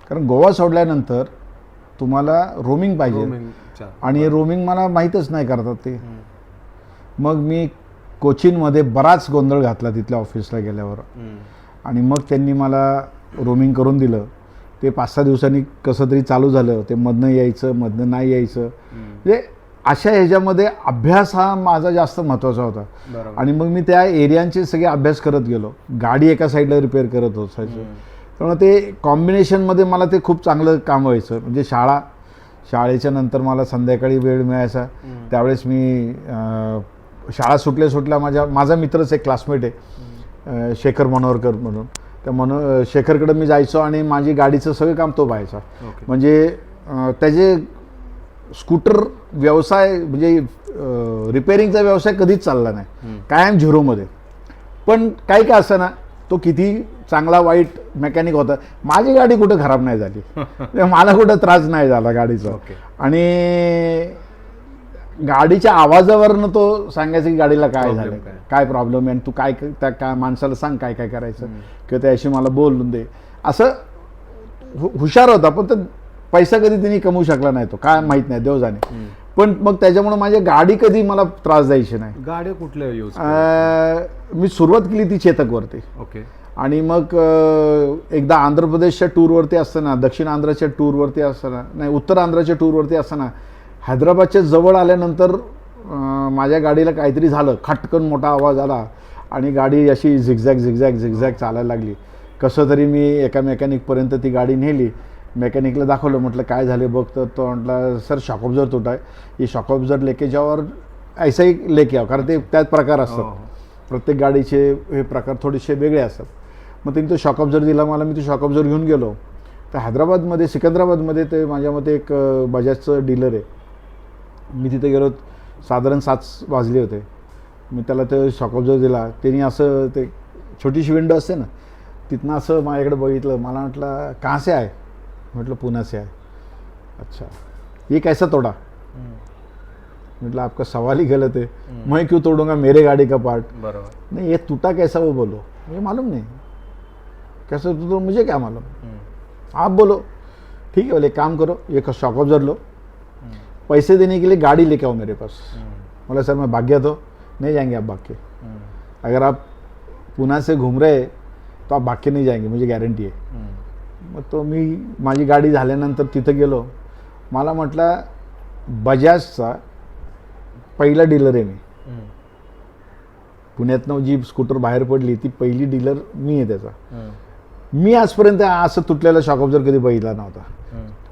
कारण गोवा सोडल्यानंतर तुम्हाला रोमिंग पाहिजे आणि रोमिंग मला माहीतच नाही करतात ते. मग मी कोचीनमध्ये बराच गोंधळ घातला तिथल्या ऑफिसला गेल्यावर. आणि मग त्यांनी मला रोमिंग करून दिलं. ते 5-6 दिवसांनी कसं तरी चालू झालं. ते मधनं यायचं, मधनं नाही यायचं. म्हणजे अशा ह्याच्यामध्ये अभ्यास हा माझा जास्त महत्त्वाचा होता. आणि मग मी त्या एरियांचे सगळे अभ्यास करत गेलो. गाडी एका साईडला रिपेअर करत होतो. त्यामुळे ते कॉम्बिनेशनमध्ये मला ते खूप चांगलं काम व्हायचं. म्हणजे शाळेच्या नंतर मला संध्याकाळी वेळ मिळायचा. त्यावेळेस मी शाळा सुटल्या माझा मित्रच एक क्लासमेट आहे, शेखर मनोहरकर म्हणून. त्या शेखरकडे मी जायचो आणि माझी गाडीचं सगळं काम तो पाहायचा. म्हणजे त्याचे स्कूटर व्यवसाय म्हणजे रिपेअरिंगचा व्यवसाय कधीच चालला नाही, कायम झिरोमध्ये. पण काही का असं ना, तो किती चांगला वाईट मेकॅनिक होता, माझी गाडी कुठं खराब नाही झाली, मला कुठं त्रास नाही झाला गाडीचा. आणि गाडीच्या आवाजावरनं तो सांगायचं की गाडीला काय झालं, काय प्रॉब्लेम आहे, आणि तू काय माणसाला सांग काय काय करायचं, किंवा त्याशी मला बोलून दे. असं हुशार होता. पण तो पैसा कधी त्यांनी कमवू शकला नाही, तो काय माहीत नाही, देव जाणे. पण मग त्याच्यामुळे माझी गाडी कधी मला त्रास द्यायची नाही. गाड्या कुठल्या यूज? मी सुरुवात केली ती चेतकवरती. ओके. आणि मग एकदा आंध्र प्रदेशच्या टूरवरती असताना, दक्षिण आंध्राच्या टूरवरती असताना, नाही उत्तर आंध्राच्या टूरवरती असताना, हैदराबादच्या जवळ आल्यानंतर माझ्या गाडीला काहीतरी झालं, खटकन मोठा आवाज आला आणि गाडी अशी झिगझॅग चालायला लागली. कसं तरी मी एका मेकॅनिकपर्यंत ती गाडी नेली. मेकॅनिकला दाखवलं, म्हटलं काय झाले बघ. तर तो म्हटला सर शॉक ऑब्झर तुटा है, ये शॉक ऑब्झर लेके जाओ और ऐसा ही लेके आओ. कारण ते त्यात प्रकार असतात, प्रत्येक गाडीचे हे प्रकार थोडेसे वेगळे असतात. मग त्यांनी तो शॉक ऑब्झर दिला मला. मी तो शॉक ऑब्झर घेऊन गेलो. तर हैदराबादमध्ये सिकंदराबादमध्ये ते माझ्या मते एक बजाजचं डीलर आहे. मी तिथे गेलो, साधारण 7 वाजले होते. मी त्याला ते शॉक ऑब्झर दिला. त्यांनी असं ते छोटीशी विंडो असते ना, तिथनं असं माझ्याकडे बघितलं. मला म्हटलं कहाँ से आहे, म्हटलं पुणे से आहे. अच्छा, ये कैसा तोड़ा, मतलब आपका सवाल ही गलत है, मैं क्यों तोड़ूंगा मेरे गाड़ी का पार्ट. बराबर. नहीं ये टूटा कैसा वो बोलो. मुझे मालूम नहीं कैसे टूटा, मुझे क्या मालूम, आप बोलो. ठीक है, बोले काम करो, ये शॉक ऑब्जर लो, पैसे देने के लिए गाड़ी लेके आओ मेरे पास. बोला सर मैं भाग गया तो. नहीं जाएंगे आप भाग के. अगर आप पुणे से घूम रहे तो आप भाग के नहीं जाएंगे, मुझे गॅरंटी आहे. मग तो मी माझी गाडी झाल्यानंतर तिथं गेलो. मला म्हटलं बजाजचा पहिला डीलर आहे मी. पुण्यातनं जी स्कूटर बाहेर पडली ती पहिली डीलर मी आहे त्याचा. मी आजपर्यंत असं तुटलेला शॉक ऑब्झर कधी बघितला नव्हता.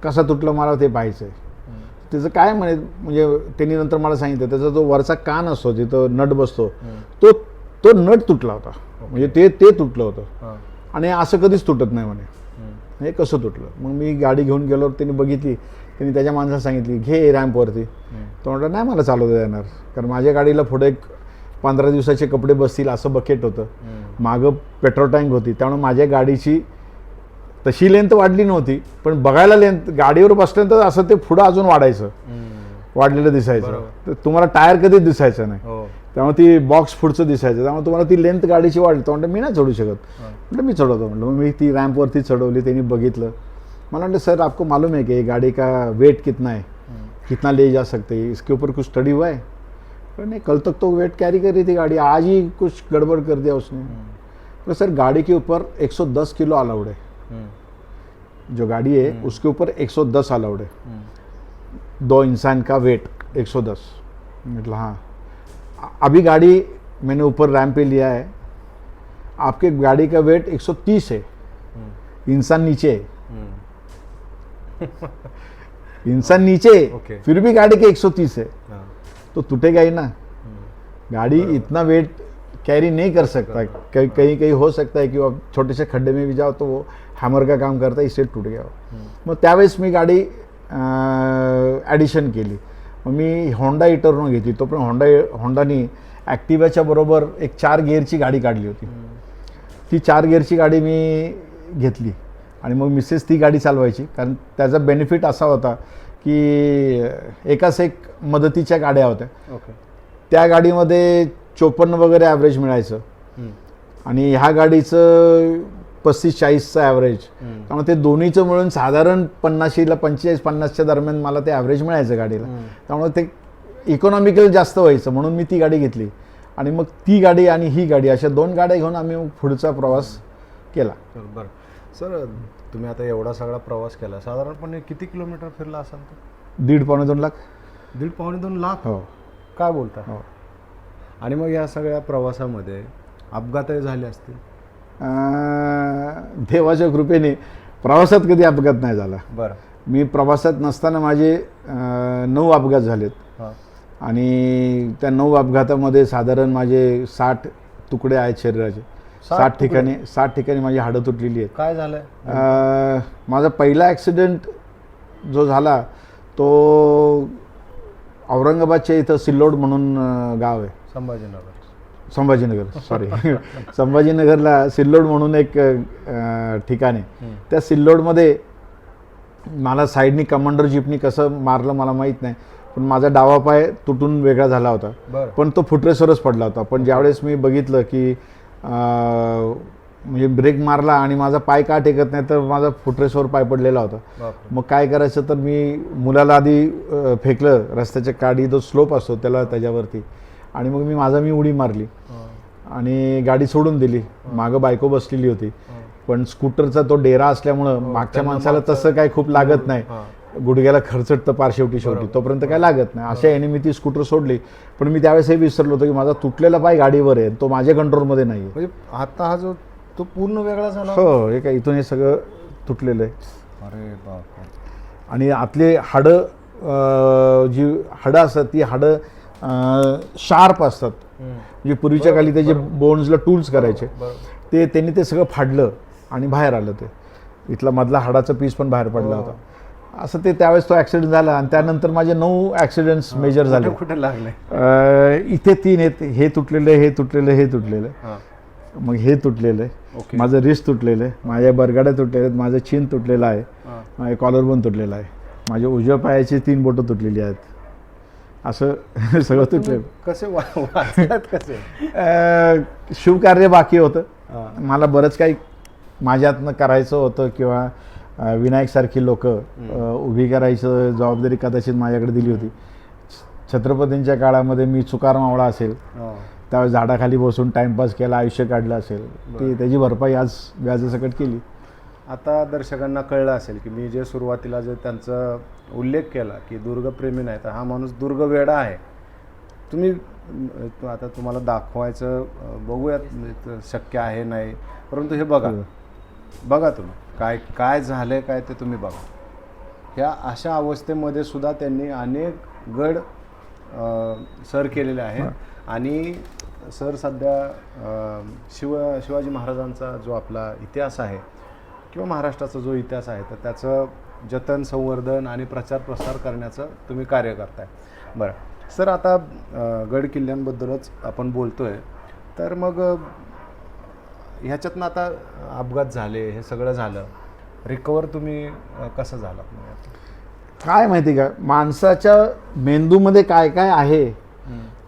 कसा तुटला मला ते पाहायचं आहे. त्याचं काय म्हणजे त्यांनी नंतर मला सांगितलं, त्याचा जो वरचा कान असतो तिथं नट बसतो, तो नट तुटला होता. म्हणजे ते तुटलं होतं आणि असं कधीच तुटत नाही म्हणे. हे कसं तुटलं. मग मी गाडी घेऊन गेलो, त्यांनी बघितली. त्यांनी त्याच्या माणसाला सांगितली घे रॅम्पवरती. तो म्हटलं नाही मला चालवता येणार, कारण माझ्या गाडीला पुढे 15 दिवसाचे कपडे बसतील असं बकेट होतं, मागं पेट्रोल टँक होती. त्यामुळे माझ्या गाडीची तशी लेंथ वाढली नव्हती, पण बघायला लेंथ गाडीवर बसल्यानंतर असं ते पुढं अजून वाढलेलं दिसायचं. तर तुम्हाला टायर कधीच दिसायचं नाही. त्यामुळे ती बॉक्स पुढचं दिसायचं. त्यामुळे तुम्हाला ती लेंथ गाडीची वाढली. तो म्हणलं मी नाही चढू शकत. म्हटलं मी चढवतो. म्हटलं मग मी ती रॅम्पवरती चढवली. त्यांनी बघितलं. मला म्हटलं सर आपको मालूम है कि गाड़ी का वेट कितना है, कितना ले जा सकते हैं, इसके ऊपर कुछ स्टडी हुआ है. नहीं, कल तक तो वेट कैरी कर रही थी गाड़ी, आज ही कुछ गड़बड़ कर दिया उसने. तो सर गाड़ी के ऊपर 110 किलो अलाउड है. जो गाड़ी है उसके ऊपर 110 अलाउड है. 2 इंसान का वेट 110. मतलब हाँ, अभी गाड़ी मैंने ऊपर रैम्प पे लिया है, आपके गाड़ी का वेट 130 है, इंसान नीचे है. इंसान नीचे फिर भी गाड़ी के 130 है. तो टूटेगा ही ना. गाड़ी इतना वेट कैरी नहीं कर सकता. कहीं हो सकता है कि आप छोटे से खड्डे में भी जाओ तो वो हैमर का काम करता है, इससे टूट गया. मग त्यावेळेस मी गाडी ॲडिशन केली. मग मी होंडा इटर्नो घेतली. तो पण होंडानी ॲक्टिवाच्या बरोबर एक 4 गिअरची गाडी काढली होती. ती 4 गिअरची गाडी मी घेतली आणि मग मिसेस ती गाडी चालवायची. कारण त्याचा बेनिफिट असा होता की एकाच एक मदतीच्या गाड्या होत्या. त्या गाडीमध्ये 54 वगैरे ॲव्हरेज मिळायचं आणि ह्या गाडीचं 35-40चं ॲव्हरेज. त्यामुळे ते दोन्हीचं मिळून साधारण 50ला 45-50च्या दरम्यान मला ते ॲव्हरेज मिळायचं गाडीला. त्यामुळे ते इकॉनॉमिकल जास्त व्हायचं, म्हणून मी ती गाडी घेतली. आणि मग ती गाडी आणि ही गाडी अशा 2 गाड्या घेऊन आम्ही मग पुढचा प्रवास केला. बरं सर, तुम्ही आता एवढा सगळा प्रवास केला, साधारणपणे किती किलोमीटर फिरला असाल तर? 1.5-2 लाख. 1.5-2 लाख? हो. काय बोलता? हो. आणि मग या सगळ्या प्रवासामध्ये अपघातही झाले असतील? देवाच्या कृपेने प्रवासात कधी अपघात नाही झाला. बरं. मी प्रवासात नसताना माझे 9 अपघात झालेत. हां. आणि त्या 9 अपघातामध्ये साधारण माझे 60 तुकडे आहेत शरीराचे. 60 ठिकाणी माझी हाडं तुटलेली आहेत. काय झालंय? माझा पहिला ॲक्सिडेंट जो झाला तो औरंगाबादच्या इथं सिल्लोड म्हणून गाव आहे. संभाजीनगर सॉरी संभाजीनगरला सिल्लोड म्हणून एक ठिकाण आहे. त्या सिल्लोडमध्ये मला साईडनी कमांडर जीपनी कसं मारलं मला माहीत नाही, पण माझा डावा पाय तुटून वेगळा झाला होता. पण तो फुटरेसवरच पडला होता. पण ज्यावेळेस मी बघितलं की म्हणजे ब्रेक मारला आणि माझा पाय का टेकत नाही, तर माझा फुटरेसवर पाय पडलेला होता. मग काय करायचं, तर मी मुलाला आधी फेकलं रस्त्याच्या काडी, तो स्लोप असतो त्याला त्याच्यावरती, आणि मग मी उडी मारली आणि गाडी सोडून दिली. मागं बायको बसलेली होती, पण स्कूटरचा तो डेरा असल्यामुळं मागच्या माणसाला तसं काय खूप लागत नाही. गुडघ्याला खरचटतं पार शेवटी तोपर्यंत काय लागत नाही. अशा याने मी ती स्कूटर सोडली. पण मी त्यावेळेस हे विसरलो होतो की माझा तुटलेला पाय गाडीवर आहे, तो माझ्या कंट्रोलमध्ये नाही आहे. म्हणजे आता हा जो तो पूर्ण वेगळा झाला? हो, हे काय इथून हे सगळं तुटलेलं आहे. अरे बाप. आणि आतले हाडं जी हाडं असतात ती हाडं शार्प असतात. म्हणजे पूर्वीच्या काळी त्याचे बोन्सला टूल्स करायचे, ते त्यांनी ते सगळं फाडलं आणि बाहेर आलं. ते इथला मधला हाडाचा पीस पण बाहेर पडला होता. असं ते त्यावेळेस तो ॲक्सिडेंट झाला. आणि त्यानंतर माझे 9 ॲक्सिडेंट्स मेजर झाले. कुठे लागले? इथे 3 आहेत. हे तुटलेलं, मग हे तुटलेलं आहे, माझं रिस्ट तुटलेलं आहे, माझ्या बरगाड्या तुटलेल्या आहेत, माझं चीन तुटलेलं आहे, माझ्या कॉलरबोन तुटलेला आहे, माझ्या उजव्या पायाची 3 बोटं तुटलेली आहेत. असं सगळं तुटलेलं. कसे वाचतात कसे? शिवकार्य बाकी होतं. मला बरंच काही माझ्यातनं करायचं होतं, किंवा विनायकसारखी लोक उभी करायचं जबाबदारी कदाचित माझ्याकडे दिली होती. छत्रपतींच्या काळामध्ये मी चुकार मावळा असेल, त्यावेळेस झाडाखाली बसून टाइमपास केला, आयुष्य काढलं असेल, ती त्याची भरपाई आज व्याजासकट केली. आता दर्शकांना कळलं असेल की मी जे सुरुवातीला जे त्यांचा उल्लेख केला की दुर्गप्रेमी नाही, तर हा माणूस दुर्गवेडा आहे. तुम्ही आता तुम्हाला दाखवायचं बघूयात शक्य आहे नाही, परंतु हे बघा तुम्ही काय काय झालं काय ते तुम्ही बघा. ह्या अशा अवस्थेमध्ये सुद्धा त्यांनी अनेक गड सर केलेले आहेत. आणि सर सध्या शिवाजी महाराजांचा जो आपला इतिहास आहे किंवा महाराष्ट्राचा जो इतिहास आहे, तर त्याचं जतन, संवर्धन आणि प्रचार प्रसार करण्याचं तुम्ही कार्य करताय. बरं सर, आता गड किल्ल्यांबद्दलच आपण बोलतोय, तर मग ह्याच्यातनं आता अपघात झाले, हे सगळं झालं, रिकवर तुम्ही कसं झालात? काय माहिती का, माणसाच्या मेंदूमध्ये काय काय आहे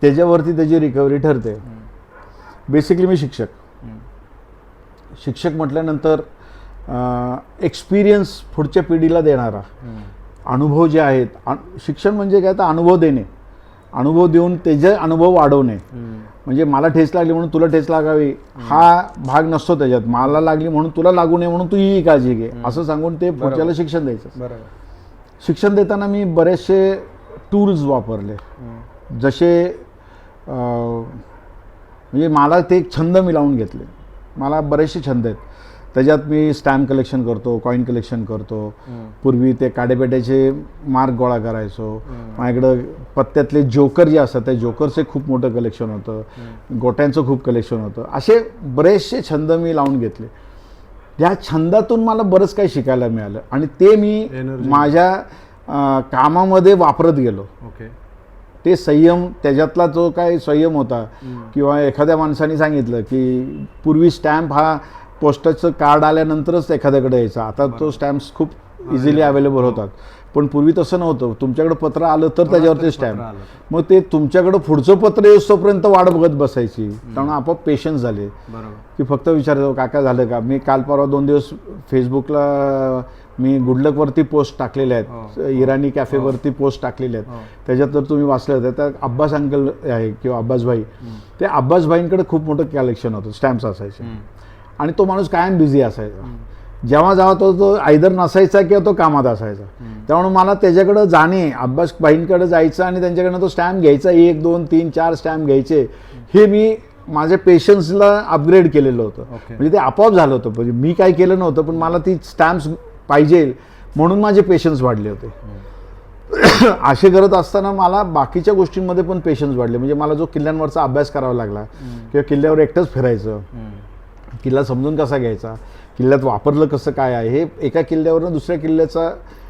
त्याच्यावरती त्याची रिकव्हरी ठरते. बेसिकली मी शिक्षक म्हटल्यानंतर एक्सपिरियन्स पुढच्या पिढीला देणारा अनुभव जे आहेत. शिक्षण म्हणजे काय, तर अनुभव देणे, अनुभव देऊन त्याचे अनुभव वाढवणे. म्हणजे मला ठेच लागली म्हणून तुला ठेच लागावी हा भाग नसतो त्याच्यात. मला लागली म्हणून तुला लागू नये म्हणून तू ही काळजी घे, असं सांगून ते पुढच्याला शिक्षण द्यायचं. बरोबर. शिक्षण देताना मी बरेचसे टूल्स वापरले. जसे म्हणजे मला ते एक छंद मी लावून घेतले. मला बरेचसे छंद आहेत. त्याच्यात मी स्टॅम्प कलेक्शन करतो, कॉईन कलेक्शन करतो. पूर्वी ते काडेपेट्याचे मार्क गोळा करायचो. माझ्याकडं पत्त्यातले जोकर जे असतात त्या जोकरचे खूप मोठं कलेक्शन होतं, गोट्यांचं खूप कलेक्शन होतं. असे बरेचसे छंद मी लावून घेतले. या छंदातून मला बरंच काही शिकायला मिळालं आणि ते मी माझ्या कामामध्ये वापरत गेलो. ते संयम, त्याच्यातला जो काही संयम होता, किंवा एखाद्या माणसाने सांगितलं की पूर्वी स्टॅम्प हा पोस्टाचं कार्ड आल्यानंतरच एखाद्याकडे यायचा. आता तो स्टॅम्प्स खूप इझिली अवेलेबल होतात, पण पूर्वी तसं नव्हतं. तुमच्याकडे पत्र आलं तर त्याच्यावरती स्टॅम्प. मग ते तुमच्याकडं पुढचं पत्र येऊस्तोपर्यंत वाट बघत बसायची. त्यामुळे आपोआप पेशन्स झाले की फक्त विचारायचं काका झालं का. मी काल परवा 2 दिवस फेसबुकला मी गुडलकवरती पोस्ट टाकलेल्या आहेत, इराणी कॅफेवरती पोस्ट टाकलेल्या आहेत. त्याच्यात जर तुम्ही वाचलं तर त्या अब्बास अंकल आहे किंवा अब्बास भाई, ते अब्बास भाईंकडे खूप मोठं कलेक्शन होतं, स्टॅम्प्स असायचे आणि तो माणूस कायम बिझी असायचा. जेव्हा तो आयदर नसायचा किंवा तो कामात असायचा. त्यामुळे मला त्याच्याकडं जाणे, अब्बास भाईंकडे जायचं आणि त्यांच्याकडनं तो स्टॅम्प घ्यायचा, 1 2 3 4 स्टॅम्प घ्यायचे, हे मी माझ्या पेशन्सला अपग्रेड केलेलं होतं. म्हणजे ते आपोआप झालं होतं, म्हणजे मी काय केलं नव्हतं, पण मला ती स्टॅम्प्स पाहिजे म्हणून माझे पेशन्स वाढले होते. असे करत असताना मला बाकीच्या गोष्टींमध्ये पण पेशन्स वाढले. म्हणजे मला जो किल्ल्यांवरचा अभ्यास करावा लागला किंवा किल्ल्यावर एकटंच फिरायचं, किल्ला समजून कसा घ्यायचा, किल्ल्यात वापरलं कसं काय आहे, हे एका किल्ल्यावरनं दुसऱ्या किल्ल्याचा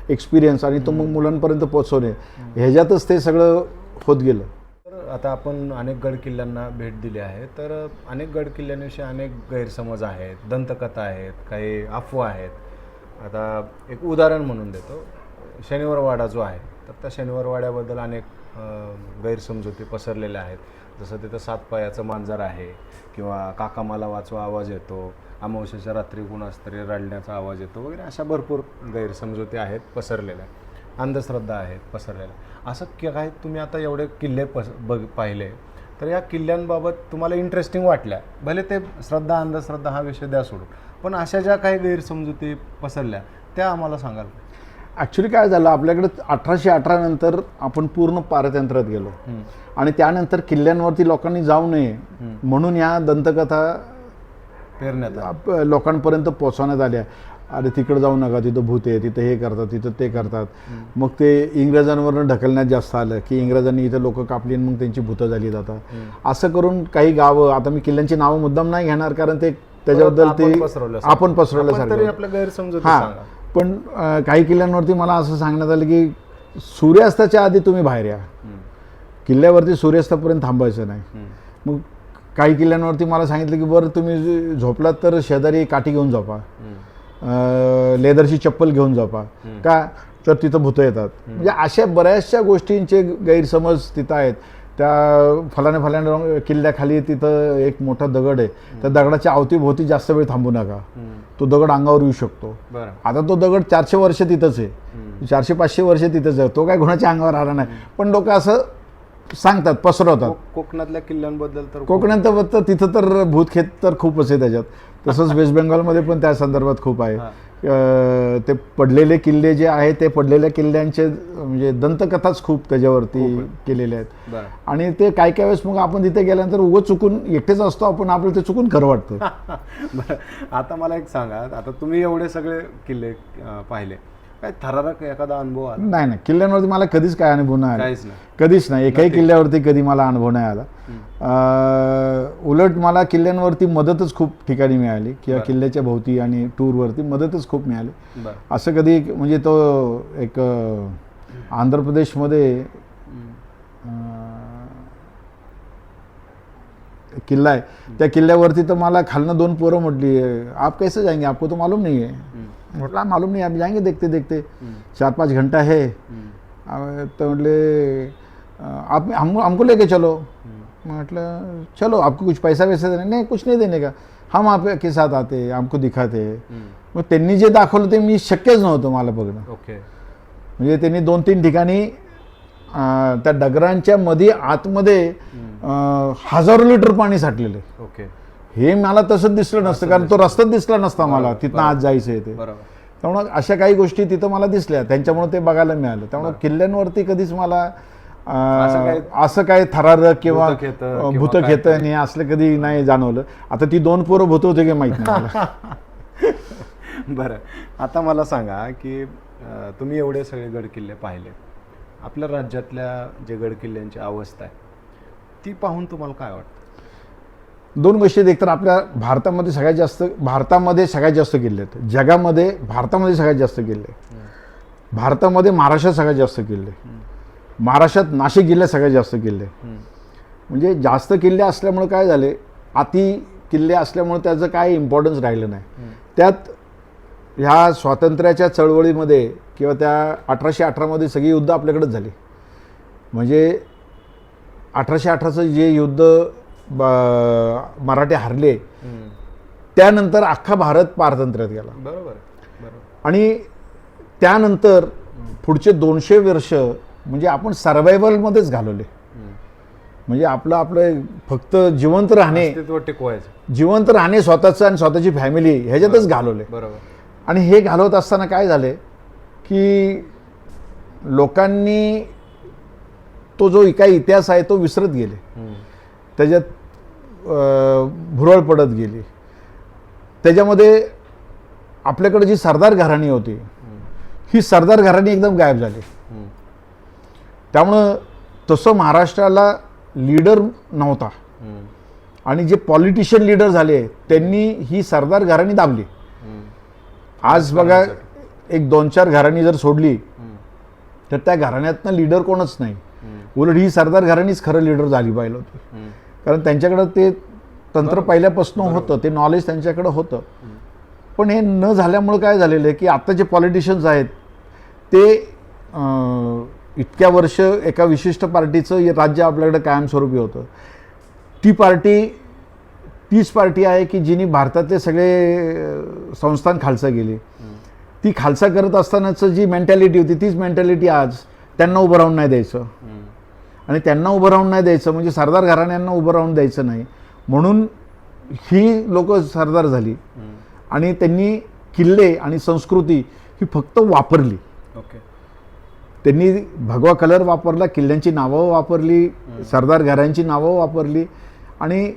एक्सपिरियन्स आणि तो मग मुलांपर्यंत पोहोचवणे, ह्याच्यातच ते सगळं होत गेलं. तर आता आपण अनेक गड किल्ल्यांना भेट दिली आहे, तर अनेक गड किल्ल्यांविषयी अनेक गैरसमज आहेत, दंतकथा आहेत, काही अफवा आहेत. आता एक उदाहरण म्हणून देतो, शनिवारवाडा जो आहे, तर त्या शनिवारवाड्याबद्दल अनेक गैरसमजुती पसरलेल्या आहेत. जसं तिथं 7 पायाचं मांजर आहे किंवा काका मला वाचवा आवाज येतो, अमावस्येच्या रात्री कुणास तरी रडण्याचा आवाज येतो वगैरे, अशा भरपूर गैरसमजुती आहेत पसरलेल्या, अंधश्रद्धा आहेत पसरलेल्या. असं काय तुम्ही आता एवढे किल्ले पाहिले, तर या किल्ल्यांबाबत तुम्हाला इंटरेस्टिंग वाटल्या, भले ते श्रद्धा अंधश्रद्धा हा विषय द्या सोडून, पण अशा ज्या काही गैरसमजुती पसरल्या त्या आम्हाला सांगाल? ॲक्च्युली काय झालं, आपल्याकडे 1818 नंतर आपण पूर्ण पारतंत्र्यात गेलो आणि त्यानंतर किल्ल्यांवरती लोकांनी जाऊ नये म्हणून या दंतकथा पेरण्यात लोकांपर्यंत पोहोचवण्यात आल्या. अरे तिकडं जाऊ नका, तिथं भूत आहे, तिथं हे करतात, तिथं ते करतात. मग ते इंग्रजांवरनं ढकलण्यात जास्त आलं की इंग्रजांनी इथं लोकं कापली आणि मग त्यांची भूतं झाली जातात. असं करून काही गावं, आता मी किल्ल्यांची नावं मुद्दाम नाही घेणार कारण ते त्याच्याबद्दल ते आपण पसरवल्यासारखं. हां, पण काही किल्ल्यांवरती मला असं सांगण्यात आलं की सूर्यास्ताच्या आधी तुम्ही बाहेर या, किल्ल्यावरती सूर्यास्तापर्यंत थांबायचं नाही. मग काही किल्ल्यांवरती मला सांगितलं की बरं तुम्ही झोपलात तर शेजारी काठी घेऊन झोपा, लेदरची चप्पल घेऊन झोपा, का तर तिथं भूतं येतात. म्हणजे अशा बऱ्याचशा गोष्टींचे गैरसमज तिथं आहेत. त्या फलाने किल्ल्याखाली तिथं एक मोठा दगड आहे, त्या दगडाच्या अवतीभोवती जास्त वेळ थांबू नका, तो दगड अंगावर येऊ शकतो. आता तो दगड 400 वर्ष तिथंच आहे, 400-500 वर्ष तिथंच आहे, तो काय कोणाच्या अंगावर आला नाही, पण लोक असं सांगतात, पसरवतात. कोकणातल्या किल्ल्यांबद्दल तर कोकणात तिथं तर भूतखेत तर खूपच आहे त्याच्यात. तसंच वेस्ट बेंगॉलमध्ये पण त्या संदर्भात खूप आहे. ते पडलेले किल्ले जे आहे, ते पडलेल्या किल्ल्यांचे म्हणजे दंतकथाच खूप त्याच्यावरती केलेल्या आहेत. आणि ते काय काय वेळेस मग आपण तिथे गेल्यानंतर उगाच चुकून एकटेच असतो आपण, आपलं ते चुकून खरं वाटतं. आता मला एक सांगा, आता तुम्ही एवढे सगळे किल्ले पाहिले, काय थरारक एखादा अनुभव आला? नाही, किल्ल्यांवरती मला कधीच काय अनुभव नाही आला, काहीच नाही, कधीच नाही. एकाही किल्ल्यावरती कधी मला अनुभव नाही आला. उलट मला किल्ल्यांवरती मदतच खूप ठिकाणी मिळाली किंवा किल्ल्याच्या भोवती आणि टूरवरती मदतच खूप मिळाली. असं कधी म्हणजे तो एक आंध्र प्रदेशमध्ये किल्ला आहे, त्या किल्ल्यावरती तर मला खालनं 2 पोरं म्हटली, आप कैसे जाएंगे, आपको तो मालूम नहीं है. म्हटलं मालूम नहीं, आप जाएंगे देखते देखते, 4-5 घंटा है. तो म्हटले आप हमको लेके चलो. मतलब चलो, आपको कुछ पैसा वैसा देने? नहीं, कुछ नहीं देने का, हम आपके साथ आते, हमको दिखाते. मग त्यांनी जे दाखवलं ते मी शक्यच नव्हतं मला बघणं. म्हणजे त्यांनी 2-3 ठिकाणी त्या डगरांच्या मध्ये आतमध्ये हजारो लिटर पाणी साठलेलं. हे मला तसंच दिसलं नसतं कारण तो रस्ताच दिसला नसता मला तिथनं आत जायचं आहे ते. त्यामुळे अशा काही गोष्टी तिथं मला दिसल्या, त्यांच्यामुळे ते बघायला मिळालं. त्यामुळे किल्ल्यांवरती कधीच मला असं काय थरारक किंवा भूतखेत आणि असलं कधी नाही जाणवलं. आता ती 2 पोरं भूत होते की माहित नाही मला. बरं, आता मला सांगा की तुम्ही एवढे सगळे गड किल्ले पाहिले, आपल्या राज्यातल्या जे गड किल्ल्यांची अवस्था आहे ती पाहून तुम्हाला काय वाटतं? 2 गोष्टी. एकतर आपल्या भारतामध्ये सगळ्यात जास्त किल्ले आहेत जगामध्ये. भारतामध्ये सगळ्यात जास्त किल्ले, भारतामध्ये महाराष्ट्रात सगळ्यात जास्त किल्ले, महाराष्ट्रात नाशिक जिल्ह्यात सगळ्यात जास्त किल्ले. म्हणजे जास्त किल्ले असल्यामुळे काय झाले, अति किल्ले असल्यामुळे त्याचं काय इम्पॉर्टन्स राहिलं नाही. त्यात ह्या स्वातंत्र्याच्या चळवळीमध्ये किंवा त्या 1818मध्ये सगळी युद्ध आपल्याकडेच झाली. म्हणजे 1818चं जे युद्ध मराठे हरले, त्यानंतर अख्खा भारत पारतंत्र्यात गेला. बरोबर. आणि त्यानंतर पुढचे 200 वर्ष म्हणजे आपण सर्वायवलमध्येच घालवले. म्हणजे आपलं फक्त जिवंत राहणे, अस्तित्व टिकवायचं. जिवंत राहणे स्वतःचं आणि स्वतःची फॅमिली ह्याच्यातच घालवले. बरोबर. आणि हे घालवत असताना काय झाले की लोकांनी तो जो काही इतिहास आहे तो विसरत गेले, त्याच्यात भुरळ पडत गेली. त्याच्यामध्ये आपल्याकडे जी सरदार घराणी होती ही सरदार घराणी एकदम गायब झाली. त्यामुळं तसं महाराष्ट्राला लीडर नव्हता आणि जे पॉलिटिशियन लीडर झाले त्यांनी ही सरदार घराणी दाबली. आज बघा एक 2-4 घराणी जर सोडली तर त्या घराण्यातनं लीडर कोणच नाही. उलट ही सरदार घराणीच खरं लीडर झाली पाहिजे होती, कारण त्यांच्याकडं ते तंत्र पहिल्यापासून होतं, ते नॉलेज त्यांच्याकडं होतं. पण हे न झाल्यामुळं काय झालेलं आहे की आता जे पॉलिटिशियन्स आहेत ते इतक्या वर्ष एका विशिष्ट पार्टीचं राज्य आपल्याकडे कायमस्वरूपी होतं. ती पार्टी तीच पार्टी आहे की जिने भारतातले सगळे संस्थान खालसा गेली. ती खालसा करत असतानाचं जी मेंटॅलिटी होती तीच मेंटॅलिटी आज त्यांना उभं राहून नाही द्यायचं. आणि त्यांना उभं राहून नाही द्यायचं म्हणजे सरदार घराण्यांना उभं राहून द्यायचं नाही, म्हणून ही लोक सरदार झाली आणि त्यांनी किल्ले आणि संस्कृती ही फक्त वापरली. ओके. त्यांनी भगवा कलर वापरला, किल्ल्यांची नावं वापरली, सरदार घरांची नावं वापरली आणि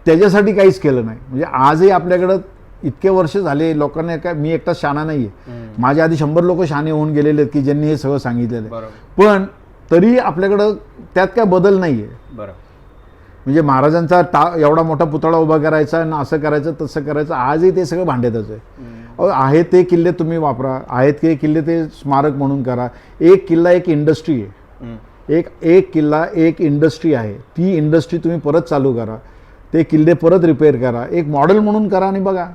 त्याच्यासाठी काहीच केलं नाही. म्हणजे आजही आपल्याकडं इतके वर्ष झाले लोकांना काय, मी एकटा शाणा नाही आहे, माझ्या आधी 100 लोक शाणे होऊन गेलेले आहेत की ज्यांनी हे सगळं सांगितलेलं आहे, पण तरी आपल्याकडं त्यात काय बदल नाही आहे. बरं. म्हणजे महाराजांचा एवढा मोठा पुतळा उभा करायचा आणि असं करायचं तसं करायचं, आजही ते सगळं भांड्यातच आहे. आहे ते किल्ले तुम्ही वापरा, आहेत ते किल्ले ते स्मारक म्हणून करा. एक किल्ला एक इंडस्ट्री आहे, एक किल्ला एक इंडस्ट्री आहे. ती इंडस्ट्री तुम्ही परत चालू करा, ते किल्ले परत रिपेअर करा, एक मॉडेल म्हणून करा आणि बघा.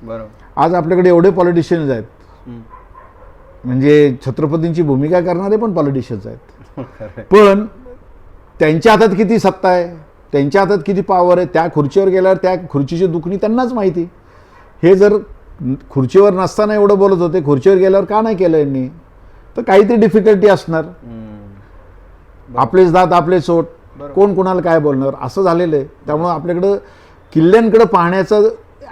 बरोबर. आज आपल्याकडे एवढे पॉलिटिशियन्स आहेत, म्हणजे छत्रपतींची भूमिका करणारे पण पॉलिटिशियन्स आहेत, पण त्यांच्या हातात किती सत्ता आहे, त्यांच्या हातात किती पॉवर आहे, त्या खुर्चीवर गेल्यावर त्या खुर्चीची दुखणी त्यांनाच माहिती. हे जर खुर्चीवर नसताना एवढं बोलत होते, खुर्चीवर गेल्यावर का नाही केलं यांनी, तर काहीतरी डिफिकल्टी असणार. आपलेच दात आपले सोट, कोण कोणाला काय बोलणार, असं झालेलं आहे. त्यामुळं आपल्याकडं किल्ल्यांकडे पाहण्याचा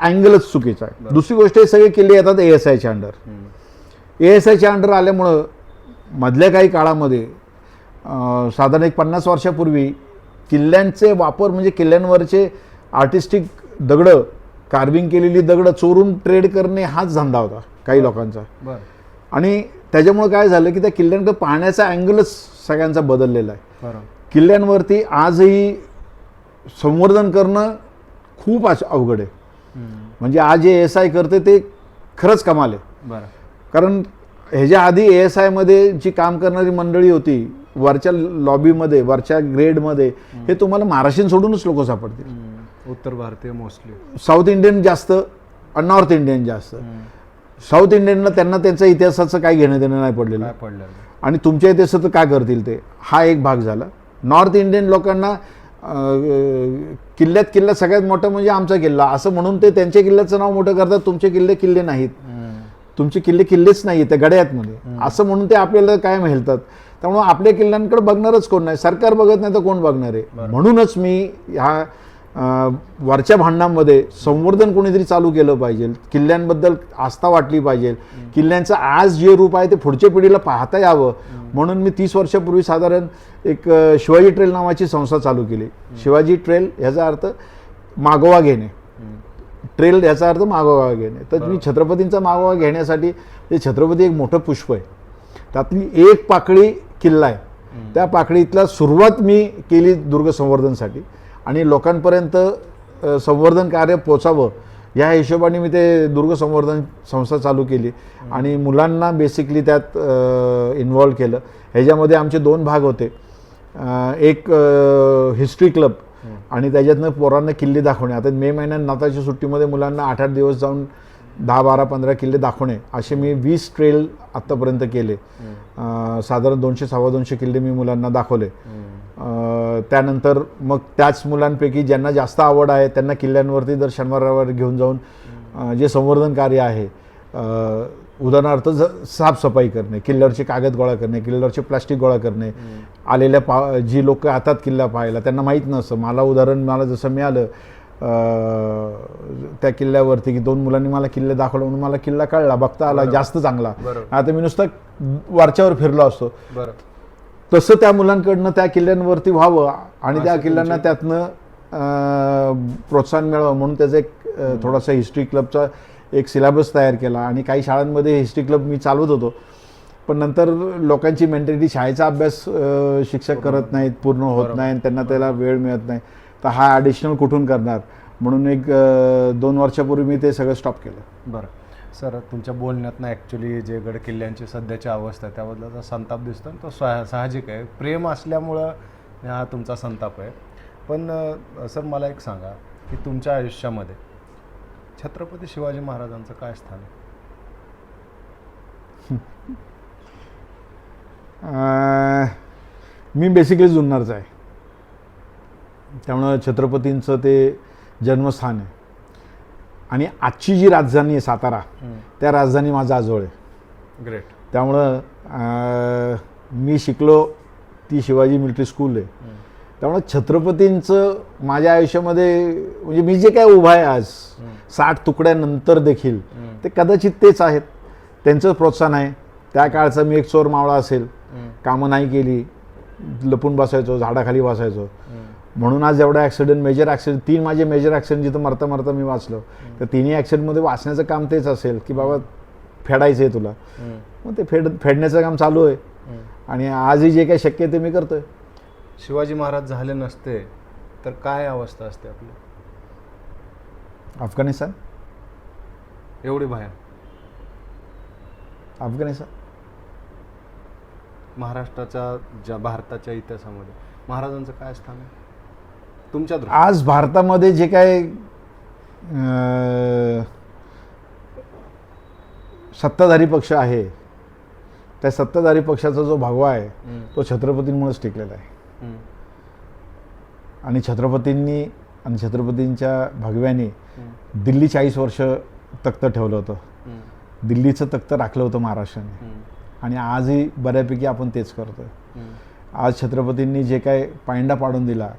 अँगलच चुकीचा आहे. दुसरी गोष्ट, हे सगळे किल्ले येतात ASIच्या अंडर. ASIच्या अंडर आल्यामुळं मधल्या काही काळामध्ये साधारण एक 50 वर्षापूर्वी किल्ल्यांचे वापर म्हणजे किल्ल्यांवरचे आर्टिस्टिक दगडं, कार्विंग केलेली दगडं चोरून ट्रेड करणे हाच धंदा होता काही लोकांचा. आणि त्याच्यामुळे काय झालं की त्या किल्ल्यांकडे पाहण्याचा अँगलच सगळ्यांचा बदललेला आहे. किल्ल्यांवरती आजही संवर्धन करणं खूप अवघड आहे. म्हणजे आज जे ASI करते ते खरंच कमाल आहे. कारण ह्याच्या आधी ASIमध्ये जी काम करणारी मंडळी होती वरच्या लॉबीमध्ये, वरच्या ग्रेडमध्ये, हे तुम्हाला महाराष्ट्रीयन सोडूनच लोक सापडतील. उत्तर भारतीय मोस्टली, साऊथ इंडियन जास्त आणि नॉर्थ इंडियन जास्त. साऊथ इंडियनला त्यांना त्यांच्या इतिहासाचं काय घेणं देणं नाही पडलेलं, आणि तुमच्या इतिहासाचं काय करतील ते, हा एक भाग झाला. नॉर्थ इंडियन लोकांना किल्ल्यात किल्ला सगळ्यात मोठं म्हणजे आमचा किल्ला असं म्हणून ते त्यांच्या किल्ल्याचं नाव मोठं करतात. तुमचे किल्ले किल्ले नाहीत, तुमचे किल्ले किल्लेच नाही, ते गड्यात मध्ये असं म्हणून ते आपल्याला काय म्हणतात. त्यामुळे आपल्या किल्ल्यांकडे बघणारच कोण नाही, सरकार बघत नाही तर कोण बघणार आहे. म्हणूनच मी ह्या वरच्या भांडणामध्ये संवर्धन कोणीतरी चालू केलं पाहिजे, किल्ल्यांबद्दल आस्था वाटली पाहिजे, किल्ल्यांचं आज जे रूप आहे ते पुढच्या पिढीला पाहता यावं म्हणून मी 30 वर्षापूर्वी साधारण एक शिवाजी ट्रेल नावाची संस्था चालू केली. शिवाजी ट्रेल ह्याचा अर्थ मागोवा घेणे, ट्रेल ह्याचा अर्थ मागोवा घेणे. तर मी छत्रपतींचा मागोवा घेण्यासाठी, ते छत्रपती एक मोठं पुष्प आहे, त्यातली एक पाकळी किल्ला आहे. त्या पाकळीतला सुरुवात मी केली दुर्ग संवर्धनसाठी आणि लोकांपर्यंत संवर्धन कार्य पोचावं या हिशोबाने मी ते दुर्ग संवर्धन संस्था चालू केली आणि मुलांना बेसिकली त्यात इन्व्हॉल्व केलं. ह्याच्यामध्ये आमचे 2 भाग होते, एक हिस्ट्री क्लब आणि त्याच्यातनं पोरांना किल्ले दाखवणे. आता मे महिन्यात नाताळच्या सुट्टीमध्ये मुलांना 8-8 दिवस जाऊन 10-12-15 किल्ले दाखवणे, असे मी 20 ट्रेल आत्तापर्यंत केले. साधारण 200-250 किल्ले मी मुलांना दाखवले. त्यानंतर मग त्याच मुलांपैकी ज्यांना जास्त आवड आहे त्यांना किल्ल्यांवरती दर शनिवारावर घेऊन जाऊन जे संवर्धन कार्य आहे उदाहरणार्थ साफसफाई करणे, किल्ल्यावरचे कागद गोळा करणे, किल्ल्यावरचे प्लास्टिक गोळा करणे, आलेल्या जी लोक येतात किल्ला पाहायला त्यांना माहीत नसतं. मला जसं मिळालं त्या किल्ल्यावरती की 2 मुलांनी मला किल्ले दाखवला म्हणून मला किल्ला कळला, बघता आला, जास्त चांगला. आता मी नुसतं वरच्यावर फिरलो असतो. तसं त्या मुलांकडनं त्या किल्ल्यांवरती व्हावं आणि त्या किल्ल्यांना त्यातनं प्रोत्साहन मिळावं म्हणून त्याचा एक थोडासा हिस्ट्री क्लबचा एक सिलेबस तयार केला. आणि काही शाळांमध्ये हिस्ट्री क्लब मी चालवत होतो, पण नंतर लोकांची मेंटॅलिटी शाळेचा अभ्यास शिक्षक करत नाहीत, पूर्ण होत नाही आणि त्यांना त्याला वेळ मिळत नाही, तर हा ॲडिशनल कुठून करणार म्हणून एक 2 वर्षापूर्वी मी ते सगळं स्टॉप केलं. बरं सर, तुमच्या बोलण्यातनं ॲक्च्युली जे गड किल्ल्यांची सध्याची अवस्था आहे त्याबद्दलचा संताप दिसतो आणि तो साहजिक आहे. प्रेम असल्यामुळं हा तुमचा संताप आहे. पण सर मला एक सांगा की तुमच्या आयुष्यामध्ये छत्रपती शिवाजी महाराजांचं काय स्थान आहे? मी बेसिकली जुन्नरचा आहे, त्यामुळं छत्रपतींचं ते जन्मस्थान आहे. आणि आजची जी राजधानी आहे सातारा, त्या राजधानी माझा आजोळ आहे. ग्रेट. त्यामुळं मी शिकलो ती शिवाजी मिलिटरी स्कूल आहे. त्यामुळं छत्रपतींचं माझ्या आयुष्यामध्ये म्हणजे मी जे काय उभा आहे आज 60 तुकड्यानंतर देखील ते कदाचित तेच आहेत. त्यांचं प्रोत्साहन आहे. त्या काळचा मी एक चोर मावळा असेल, कामं नाही केली, लपून बसायचो, झाडाखाली बसायचो, म्हणून आज एवढा ॲक्सिडेंट, मेजर ॲक्सिडेंट, 3 माझे मेजर ॲक्सिडेंट जिथं मरता मरता मी वाचलो. तर तिन्ही ॲक्सिडेंटमध्ये वाचण्याचं काम तेच असेल की बाबा फेडायचं आहे तुला, मग ते फेडण्याचं काम चालू आहे. आणि आजही जे काही शक्य आहे ते मी करतोय. शिवाजी महाराज झाले नसते तर काय अवस्था असते आपली? अफगाणिस्तान, एवढी भयान. अफगाणिस्तान महाराष्ट्राच्या भारताच्या इतिहासामध्ये महाराजांचं काय स्थान आहे तुमच्या आज भारतामध्ये जे काय सत्ताधारी पक्ष आहे, त्या सत्ताधारी पक्षाचा जो भगवा आहे तो छत्रपतींमुळेच टिकलेला आहे. आणि छत्रपतींनी आणि छत्रपतींच्या भगव्याने दिल्ली 40 वर्ष तख्त ठेवलं होतं. दिल्लीचं तख्त राखलं होतं महाराष्ट्राने. आणि आजही बऱ्यापैकी आपण तेच करतोय. आज छत्रपतींनी जे काय पायंडा पाडून दिला,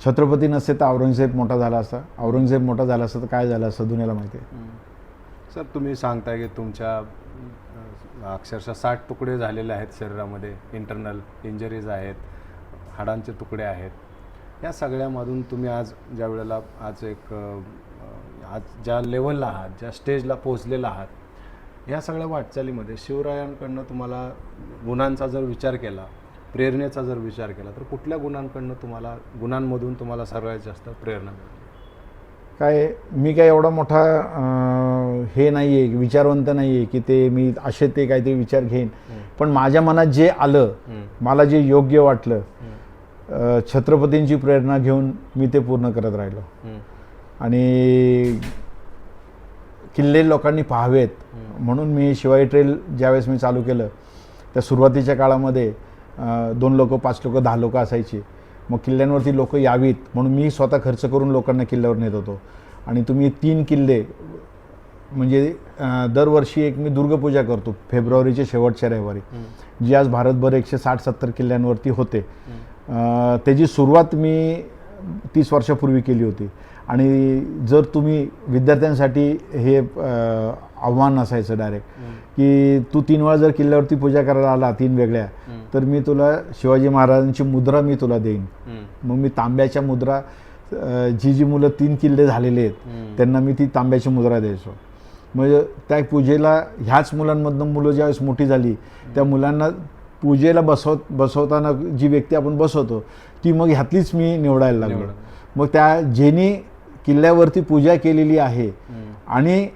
छत्रपती नसते तर औरंगजेब मोठा झाला असता, औरंगजेब मोठा झाला असता तर काय झालं असतं दुनियाला माहिती आहे. सर तुम्ही सांगताय की तुमच्या अक्षरशः 60 तुकडे झालेले आहेत शरीरामध्ये, इंटरनल इंजरीज आहेत, हाडांचे तुकडे आहेत. या सगळ्यामधून तुम्ही आज ज्या वेळेला आज ज्या लेवलला आहात, ज्या स्टेजला पोहोचलेला आहात, या सगळ्या वाटचालीमध्ये शिवरायांकडनं तुम्हाला गुणांचा जर विचार केला, प्रेरणेचा जर विचार केला, तर कुठल्या गुणांमधून तुम्हाला सर्वात जास्त प्रेरणा मिळते? काय मी काय एवढा मोठा हे नाही आहे, विचारवंत नाही आहे की ते मी असे ते काहीतरी विचार घेईन. पण माझ्या मनात जे आलं, मला जे योग्य वाटलं, छत्रपतींची प्रेरणा घेऊन मी ते पूर्ण करत राहिलो. आणि किल्ले लोकांनी पाहावेत म्हणून मी शिवाई ट्रेल ज्यावेळेस मी चालू केलं, त्या सुरुवातीच्या काळामध्ये 2 लोक, 5 लोक, 10 लोक असायची. मग किल्ल्यांवरती लोक यावीत म्हणून मी स्वतः खर्च करून लोकांना किल्ल्यावर नेत होतो. आणि तुम्ही 3 किल्ले म्हणजे दरवर्षी एक मी दुर्गपूजा करतो फेब्रुवारीच्या शेवटच्या रविवारी, जी आज भारतभर 160-70 किल्ल्यांवरती होते. त्याची सुरुवात मी 30 वर्षापूर्वी केली होती. आणि जर तुम्ही विद्यार्थ्यांसाठी हे आव्हान असायचं डायरेक्ट की तू 3 वेळा जर किल्ल्यावरती पूजा करायला आला 3 वेगळ्या, तर मी तुला शिवाजी महाराजांची मुद्रा मी तुला देईन. मग मी तांब्याच्या मुद्रा, जी मुलं 3 किल्ले झालेले आहेत त्यांना मी ती तांब्याची मुद्रा द्यायचो. म्हणजे त्या पूजेला ह्याच मुलांमधनं मुलं ज्यावेळेस मोठी झाली, त्या मुलांना पूजेला बसवताना जी व्यक्ती आपण बसवतो ती मग ह्यातलीच मी निवडायला लागलो. मग त्या ज्यांनी किल्ल्यावरती पूजा केलेली आहे आणि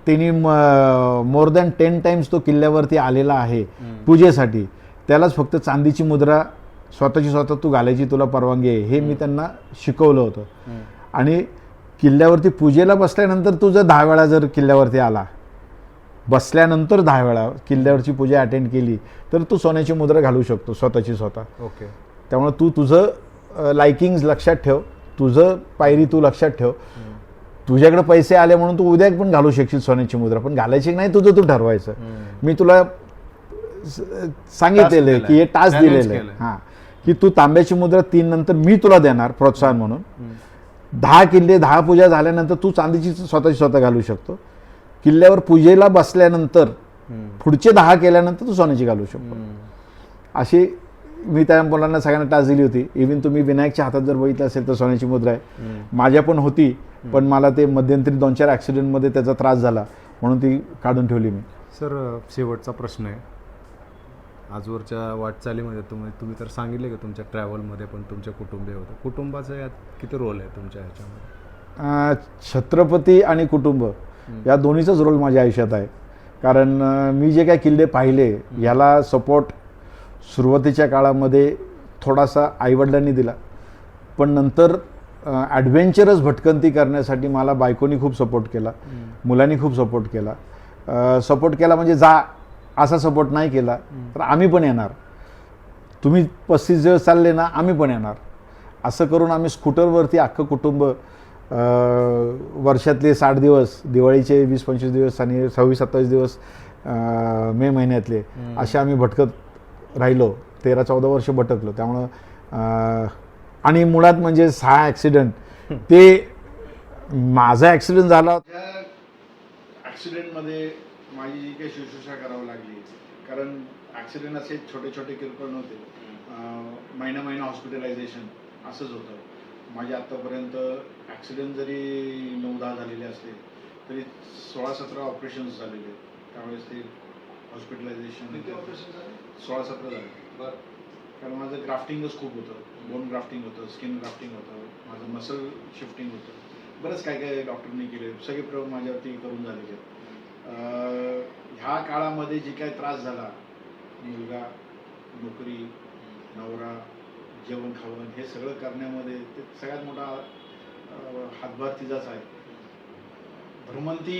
त्यांनी मोर दॅन 10 टाइम्स तो किल्ल्यावरती आलेला आहे पूजेसाठी, त्यालाच फक्त चांदीची मुद्रा स्वतः तू घालायची तुला परवानगी आहे, हे मी त्यांना शिकवलं होतं. आणि किल्ल्यावरती पूजेला बसल्यानंतर तू जर 10 वेळा जर किल्ल्यावरती आला, बसल्यानंतर 10 वेळा किल्ल्यावरची पूजा अटेंड केली, तर तू सोन्याची मुद्रा घालू शकतो स्वतः. ओके. त्यामुळे तू तुझं लायकिंग्स लक्षात ठेव, तुझं पायरी तू लक्षात ठेव. तुझ्याकडे पैसे आले म्हणून तू उद्या पण घालू शकशील सोन्याची मुद्रा, पण घालायची की नाही तुझं तू ठरवायचं. मी तुला सांगितलेलं आहे की हे टास्क Challenge दिलेलं आहे केलंय. हां, की तू तांब्याची मुद्रा 3 नंतर मी तुला देणार प्रोत्साहन म्हणून. 10 किल्ले 10 पूजा झाल्यानंतर तू चांदीची स्वतःची स्वतः घालू शकतो. किल्ल्यावर पूजेला बसल्यानंतर पुढचे 10 केल्यानंतर तू सोन्याची घालू शकतो. अशी मी त्या मुलांना सगळ्यांना टास्क दिली होती. इव्हन तुम्ही विनायकच्या हातात जर बघितलं असेल तर सोन्याची मुद्रा आहे. माझ्या पण होती, पण मला ते मध्यंतरी 2-4 ॲक्सिडेंटमध्ये त्याचा त्रास झाला म्हणून ती काढून ठेवली मी. सर शेवटचा प्रश्न आहे. आजवरच्या वाटचालीमध्ये तुम्ही तर सांगितले की तुमच्या ट्रॅव्हलमध्ये पण तुमचे कुटुंबीय होतं. कुटुंबाचा यात किती रोल आहे तुमच्या ह्याच्यामध्ये? छत्रपती आणि कुटुंब या दोन्हीचाच रोल माझ्या आयुष्यात आहे. कारण मी जे काही किल्ले पाहिले ह्याला सपोर्ट सुरुवातीच्या काळामध्ये थोडासा आईवडिलांनी दिला, पण नंतर ॲडव्हेंचरस भटकंती करण्यासाठी मला बायकोनी खूप सपोर्ट केला, मुलांनी खूप सपोर्ट केला. सपोर्ट केला म्हणजे जा असा सपोर्ट नाही केला तर आम्ही पण येणार, तुम्ही 35 दिवस चालले ना आम्ही पण येणार. असं करून आम्ही स्कूटरवरती अख्खं कुटुंब वर्षातले 60 दिवस, दिवाळीचे 20-25 दिवस आणि 26-27 दिवस मे महिन्यातले असे आम्ही भटकत राहिलो. 13-14 वर्ष भटकलो. त्यामुळं आणि मुळात म्हणजे 6 ॲक्सिडेंट, ते माझा ॲक्सिडेंट झाला त्या ॲक्सिडेंटमध्ये माझी जी काही शुश्रूषा करावी लागली, कारण ॲक्सिडेंट असे छोटे छोटे किरकोळ नव्हते. महिना हॉस्पिटलायझेशन असंच होतं. माझे आत्तापर्यंत ॲक्सिडेंट जरी 9-10 झालेले असले तरी 16-17 ऑपरेशन्स झालेले. त्यावेळेस ते हॉस्पिटलायझेशन 16-17 झाले. बरं. कारण माझं ग्राफ्टिंगच खूप होतं. बोन ग्राफ्टिंग होतं, स्किन ग्राफ्टिंग होतं, माझं मसल शिफ्टिंग होतं. बरंच काय काय डॉक्टरनी केले, सगळे प्रयोग माझ्यावरती करून झालेले आहेत. ह्या काळामध्ये जे काय त्रास झाला, मुलगा, नोकरी, नवरा, जेवण खावण हे सगळं करण्यामध्ये ते सगळ्यात मोठा हातभार तिचाच आहे. भ्रमंती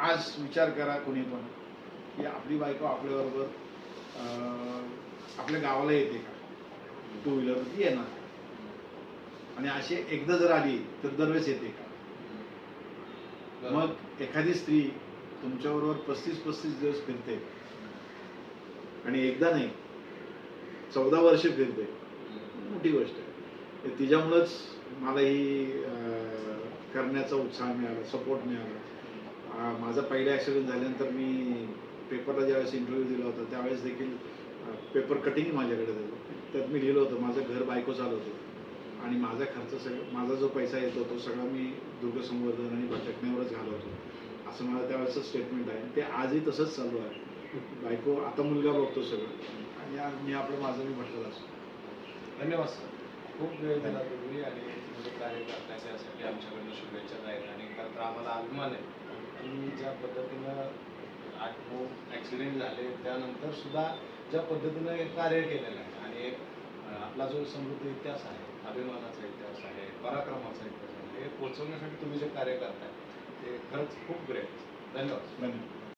आज विचार करा कोणी पण की आपली बायको आपल्याबरोबर आपल्या गावाला येते का, 2 व्हीलरवरती येणार, आणि अशी एकदा जर आली तर दरवेळेस येते का? मग एखादी स्त्री तुमच्याबरोबर 35-35 दिवस फिरते आणि एकदा नाही 14 वर्ष फिरते, मोठी गोष्ट आहे. तिच्यामुळंच मला ही करण्याचा उत्साह मिळाला, सपोर्ट मिळाला. माझा पहिला ॲक्सिडेंट झाल्यानंतर मी पेपरला ज्यावेळेस इंटरव्ह्यू दिला होता त्यावेळेस देखील पेपर कटिंग माझ्याकडे झालं. त्यात मी लिहिलं होतं माझं घर बायको चालवतो आणि माझा खर्च सगळं, माझा जो पैसा येतो तो सगळा मी दुर्गसंवर्धन आणि भटकण्यावरच घालवतो, असं मला त्यावेळेचं स्टेटमेंट आहे. ते आजही तसंच चालू आहे. बायको आता मुलगा बघतो सगळं आणि मी आपलं माझं मी भटकत असतो. धन्यवाद सर. खूप वेळ दिला तुम्ही आणि तुमचं कार्य करण्यासाठी आमच्याकडनं शुभेच्छा आहेत. आणि खरं तर आम्हाला अभिमान आहे की ज्या पद्धतीनं 8-9 ॲक्सिडेंट झाले त्यानंतर सुद्धा ज्या पद्धतीनं कार्य केलेलं आहे आणि एक आपला जो समृद्ध इतिहास आहे, अभिमानाचा इतिहास आहे, पराक्रमाचा इतिहास आहे, हे पोचवण्यासाठी तुम्ही जे कार्य करताय ते खरंच खूप ग्रेट. धन्यवाद. धन्यवाद.